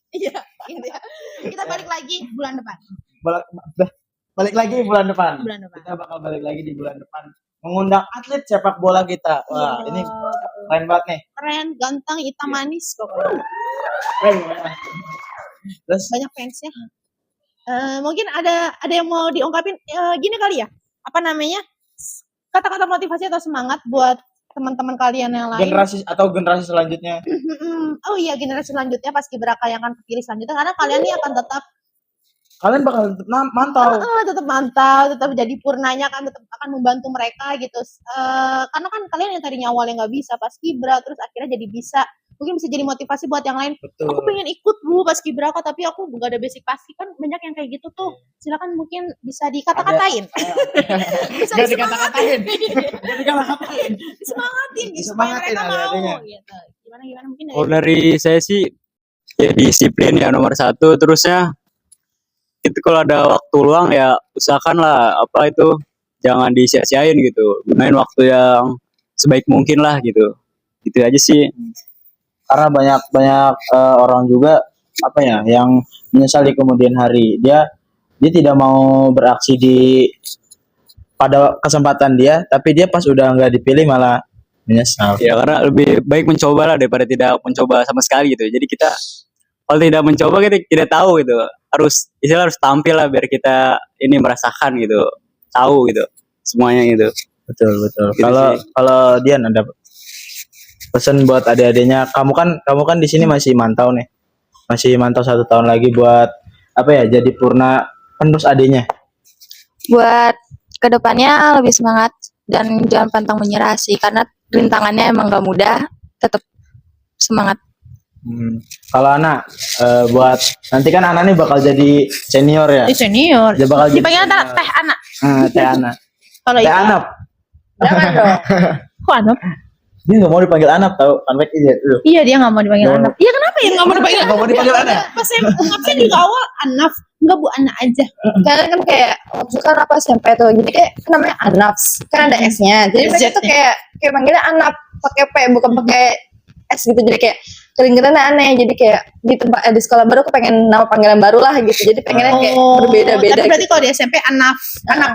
Iya, gitu ya. Kita balik lagi bulan depan. Balik lagi bulan depan. Bulan depan. Kita bakal balik lagi di bulan depan mengundang atlet sepak bola kita. Wah, Iya. ini keren banget nih. Keren, ganteng, hitam manis pokoknya. Keren banget. Terus Banyak fansnya. Mungkin ada yang mau diungkapin gini kali ya. Apa namanya? Kata-kata motivasi atau semangat buat teman-teman kalian yang lain. generasi selanjutnya. Oh iya, generasi selanjutnya pas Kibraka yang akan kepilih selanjutnya karena kalian ini akan tetap Kalian bakal tetap mantau. tetap mantau, tetap jadi purnanya kan tetap akan membantu mereka gitu. Karena kan kalian yang tadinya awalnya nggak bisa pas Kibra terus akhirnya jadi bisa. Mungkin bisa jadi motivasi buat yang lain. Betul. Aku pengen ikut Bu pas Kibraka tapi aku nggak ada basic pasti kan banyak yang kayak gitu tuh. Silakan mungkin bisa dikata-katain. Bisa Gak disemangatin. dikata-katain. Disemangatin gitu supaya Disemangatin mereka mau adik-adiknya. gitu. Gimana mungkin Kalau dari saya sih ya disiplin ya nomor satu, terusnya itu kalau ada waktu luang ya usahakanlah apa itu jangan disia-siain gitu, gunain waktu yang sebaik mungkin lah gitu, gitu aja sih. Karena banyak orang juga apa ya yang menyesal di kemudian hari. Dia tidak mau beraksi pada kesempatan dia, tapi dia pas udah nggak dipilih malah menyesal. Ya karena lebih baik mencoba lah daripada tidak mencoba sama sekali gitu. Jadi kita kalau tidak mencoba kita tidak tahu gitu, harus tampil lah biar kita ini merasakan gitu, tahu gitu semuanya gitu. Betul. Gitu Kalau Dian ada pesan buat adik-adiknya, kamu kan di sini masih mantau nih. Masih mantau 1 tahun lagi buat apa ya? Jadi purna penerus adiknya. Buat kedepannya lebih semangat dan jangan pantang menyerah sih karena rintangannya emang gak mudah. Tetap semangat. Kalau Ana buat nanti kan Ana nih bakal jadi senior ya. senior. Dia bakal jadi Dipanggil senior. teh anak. Teh Ana. Kalau Teh itu Anap. jangan dong. Kok anak? Dia nggak mau dipanggil Anap tahu. Anwek aja dulu. Iya dia nggak mau dipanggil Nggak anak. Iya kenapa ya nggak mau dipanggil? Nggak mau dipanggil anak. Pas saya ngapin juga awal anak, nggak Bu anak aja. Karena kan kayak waktu kan apa SMP tuh jadi kayak kan namanya Anafs kan ada S-nya jadi mereka tuh kayak manggilnya Anap pakai P bukan pakai S gitu jadi kayak kedengerannya aneh jadi kayak di tempat di sekolah baru aku pengen nama panggilan baru lah gitu jadi pengennya kayak berbeda-beda Tapi berarti gitu. kalau di SMP anak. Anak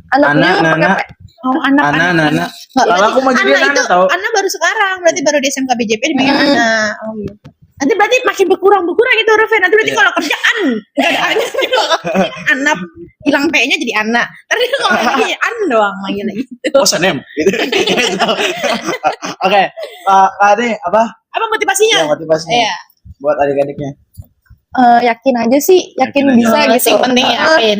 Anak, juga pakai Nana. P. Oh anak. Nana. Nggak, Kalau berarti aku mau jadi Ana Nana itu tahu. Ana baru sekarang berarti baru di SMK BJP dipanggil anak. Oh gitu. Nanti berarti makin berkurang itu Reven. Nanti berarti kalau kerjaan nggak ada Ana. Anak hilang P-nya jadi anak. Tapi kalau lagi an doang manggilnya gitu. Bosan em. Oke. Kak Ade apa? Apa motivasinya? Ya, motivasinya Iya. buat adik-adiknya. Yakin aja sih yakin bisa Oh, gitu yang penting yakin.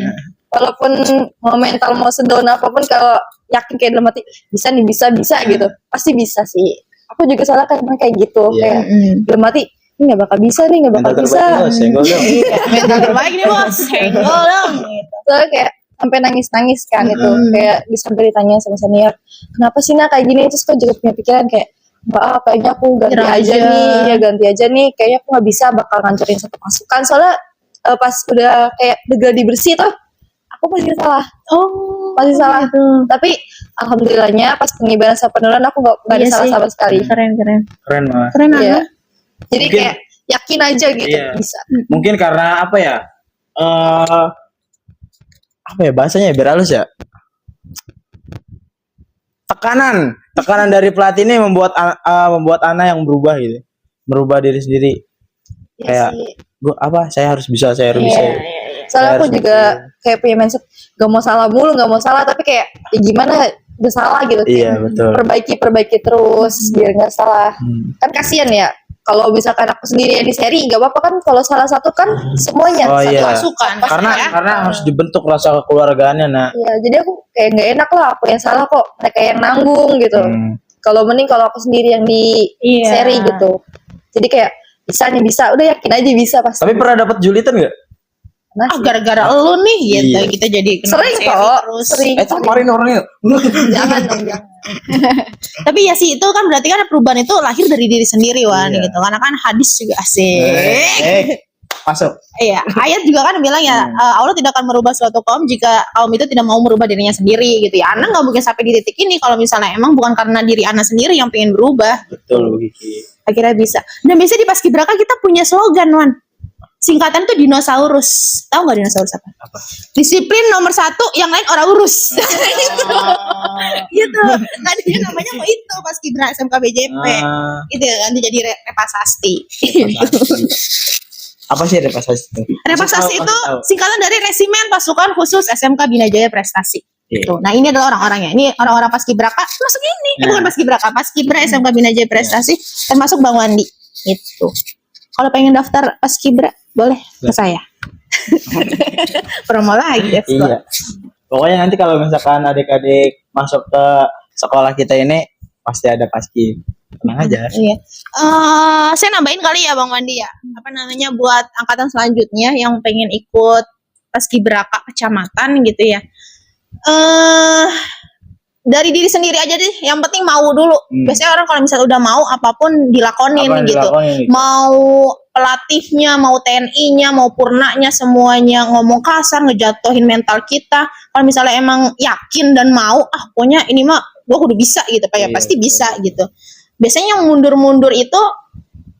walaupun mau mental mau sedown apapun kalau yakin kayak dalam hati bisa nih bisa gitu pasti bisa sih aku juga salah karena kayak gitu Iya. kayak dalam hati ini nggak bakal bisa nih nggak bakal Mental bisa terbaik itu senggol dong. Mental terbaik nih bos. Senggol dong. Gitu. soalnya kayak sampai nangis kan itu kayak sampai ditanya sama senior kenapa sih nak kayak gini terus kok juga punya pikiran kayak mbak kayaknya aku ganti Nyerah aja aja. nih ya ganti aja nih kayaknya aku nggak bisa bakal ngancurin satu pasukan soalnya pas udah kayak degradi bersih tuh aku masih salah masih salah tapi alhamdulillahnya pas pengibaran sama penurunan aku nggak ada Iya salah sih. sama sekali Keren. Keren banget. Keren Iya. banget. jadi Mungkin- kayak yakin aja gitu Iya. bisa Mungkin karena apa ya? Apa ya bahasanya ya, biar halus ya? Tekanan dari pelatih ini membuat Ana yang berubah gitu. Merubah diri sendiri. Iya Kayak, sih. Saya harus bisa. Iya. Saya Soalnya aku harus juga kayak punya mindset gak mau salah mulu, gak mau salah tapi kayak ya gimana udah salah gitu. Iya, betul. Perbaiki terus biar nggak salah. Kan kasihan ya kalau misalkan aku sendiri yang di seri nggak apa-apa kan kalau salah satu kan semuanya Oh, satu iya. Pasukan. Karena ya. harus dibentuk rasa kekeluargaannya, Nak. Iya, jadi aku kayak nggak enak lah aku yang salah kok mereka yang nanggung gitu. Kalau mending kalau aku sendiri yang di Iya. seri gitu. Jadi kayak bisa nih bisa, udah yakin aja bisa pasti. Tapi pernah dapat julitan nggak? gara-gara lu nih gitu Iya. kita jadi kena Sering seri kok, terus. sering. Tamparin orangnya. Jangan dong, jangan. Tapi ya sih itu kan berarti kan perubahan itu lahir dari diri sendiri Wan Iya. gitu. Karena kan hadis juga asik. Masuk. Iya, ayat juga kan bilang ya Allah tidak akan merubah suatu kaum jika kaum itu tidak mau merubah dirinya sendiri gitu ya. Ana nggak mungkin sampai di titik ini kalau misalnya emang bukan karena diri Ana sendiri yang pengen berubah. Betul, Kiki. Akhirnya bisa. Dan biasanya di Paskibraka kita punya slogan Wan. Singkatan tuh dinosaurus. Tahu nggak dinosaurus apa? Disiplin nomor 1, yang lain orang urus. Gitu. Tadinya namanya mau itu Paskibra SMK BJP. Itu nanti jadi repasasti. Apa sih repasasi itu? Repasasi Kasih itu tahu. singkatan dari Resimen Pasukan Khusus SMK Bina Jaya Prestasi. Iya. Tuh. Nah, ini adalah orang-orangnya. Ini orang-orang Paskibraka masuk ini. Nah. Bukan Paskibraka, Paskibra SMK Bina Jaya Prestasi termasuk Bang Wandi. Itu. Kalau pengen daftar Paskibra, boleh ke saya. Promo lagi ya. Iya. Pokoknya nanti kalau misalkan adik-adik masuk ke sekolah kita ini pasti ada paski. Tenang aja. Iya. Saya nambahin kali ya Bang Wandi ya. Apa namanya buat angkatan selanjutnya yang pengen ikut Paskibraka kecamatan gitu ya. Dari diri sendiri aja deh. Yang penting mau dulu. Biasanya orang kalau misalnya udah mau apapun dilakonin Apa yang gitu. dilakonin? Mau pelatihnya, mau TNI-nya, mau purnanya semuanya ngomong kasar, ngejatuhin mental kita. Kalau misalnya emang yakin dan mau, pokoknya ini mah gue udah bisa gitu, Pak ya Iya, pasti betul. bisa gitu. Biasanya yang mundur-mundur itu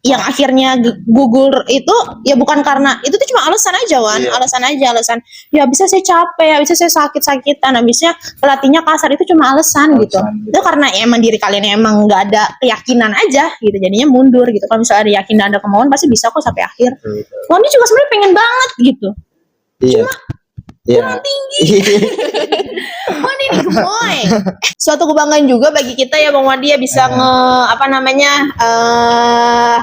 yang akhirnya gugur itu ya bukan karena itu tuh cuma alasan aja Wan, Iya. alasan ya bisa saya capek, ya bisa saya sakit-sakitan, habisnya pelatihnya kasar itu cuma alasan gitu. Alasan, Itu karena ya emang diri kalian emang nggak ada keyakinan aja gitu, jadinya mundur gitu. Kalau misalnya ada yakin dan ada kemauan pasti bisa kok sampai akhir. Wandi juga sebenarnya pengen banget gitu. Iya. Iya. Wandi nih gemoy. Suatu kebanggaan juga bagi kita ya Bang Wandi ya bisa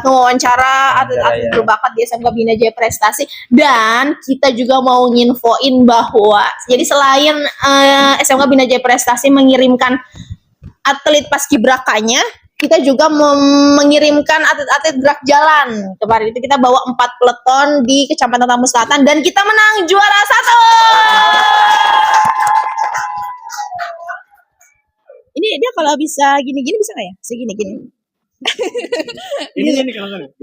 ngewawancara atlet-atlet ya. berbakat di SMK Bina Jaya Prestasi, dan kita juga mau nginfoin bahwa jadi selain SMK Bina Jaya Prestasi mengirimkan atlet paskibrakanya, kita juga mengirimkan atlet-atlet gerak jalan. Kemarin itu kita bawa 4 peleton di Kecamatan Tambun Selatan dan kita menang juara 1. Ini dia kalau bisa gini-gini bisa nggak ya? Segini-gini. Ini kalau nggak.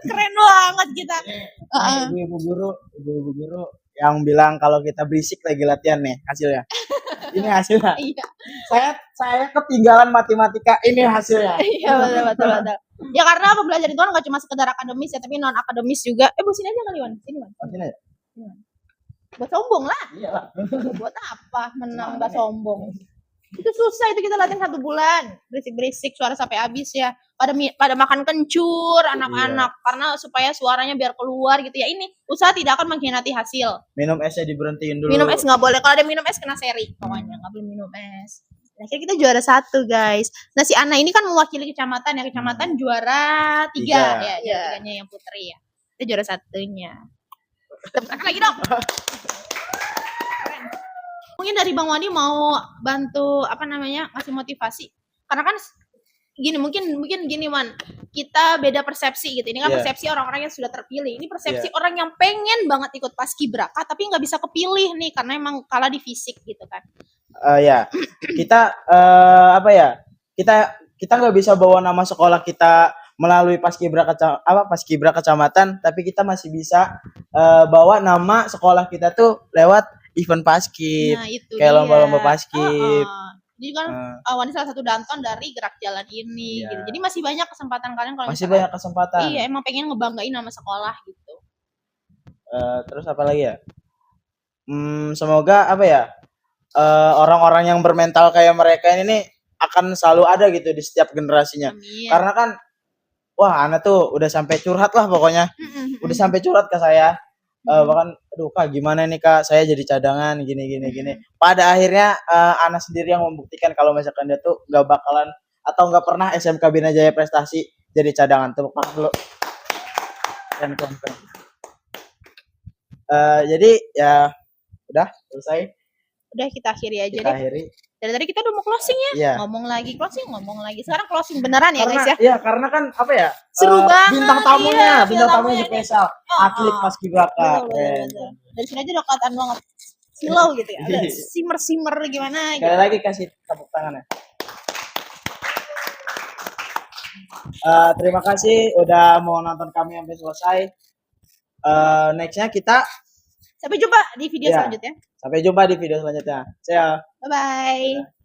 Keren banget kita. Ibu-ibu guru yang bilang kalau kita berisik lagi latihan nih hasilnya. Ini hasilnya. Iya. Saya ketinggalan matematika, ini hasilnya. Iya betul. Ya karena pembelajaran itu kan nggak cuma sekedar akademis ya, tapi non akademis juga. Bu sini aja kali Wan, sini Wan. Sini aja. Buat sombong lah. Iyalah. Buat apa menambah sombong? Itu susah, itu kita latihan 1 bulan, berisik-berisik suara sampai habis ya. Pada makan kencur anak-anak karena supaya suaranya biar keluar gitu ya. Ini usaha tidak akan mengkhianati hasil. Minum esnya diberhentiin dulu. Minum es nggak boleh. Kalau ada minum es kena seri. Pokoknya nggak boleh minum es. Akhirnya kita juara 1 guys. Nah si Ana ini kan mewakili kecamatan ya. Kecamatan juara 3 ya. Tiganya yang putri ya. Kita juara 1-nya. Tepuk tangan lagi dong. Keren. Mungkin dari Bang Wandi mau bantu ngasih motivasi. Karena kan gini mungkin gini Wan, kita beda persepsi gitu. Ini kan persepsi orang-orang yang sudah terpilih. Ini persepsi orang yang pengen banget ikut Paskibraka tapi nggak bisa kepilih nih karena emang kalah di fisik gitu kan. Ya kita kita nggak bisa bawa nama sekolah kita melalui Paskibra kecamatan, tapi kita masih bisa bawa nama sekolah kita tuh lewat event paskib, Nah, itu kayak dia. lomba-lomba paskib. Jadi kan Wandi salah satu danton dari gerak jalan ini Iya. gitu. Jadi masih banyak kesempatan kalian kalau Masih misalkan- banyak kesempatan. Iya, emang pengen ngebanggain nama sekolah gitu. Terus apa lagi ya? Semoga orang-orang yang bermental kayak mereka ini akan selalu ada gitu di setiap generasinya. Amin. Karena kan Ana tuh udah sampai curhat lah pokoknya. Udah sampai curhat ke saya. Bahkan aduh Kak gimana nih Kak, saya jadi cadangan gini. Pada akhirnya Ana sendiri yang membuktikan kalau misalkan dia tuh gak bakalan atau gak pernah SMK Bina Jaya Prestasi jadi cadangan. Tepuk tangan dulu. Keren. Jadi ya udah selesai. Udah kita akhiri aja Kita deh. akhiri. Dari tadi kita udah mau closing ya. Iya. Ngomong lagi closing, ngomong lagi. Sekarang closing beneran ya Karena guys ya. ya karena kan apa ya? Seru banget, Bintang tamunya, iya, bintang bintang tamunya tamunya. spesial. Atlet paskibraka. Betul, betul, betul. Dari sini aja udah kelihatan banget silau gitu ya. Ada simmer gimana gitu. Sekali lagi kasih tepuk tangan ya. Terima kasih udah mau nonton kami sampai selesai. Nextnya kita Sampai jumpa di video Iya. selanjutnya. sampai jumpa di video selanjutnya. Saya Bye bye.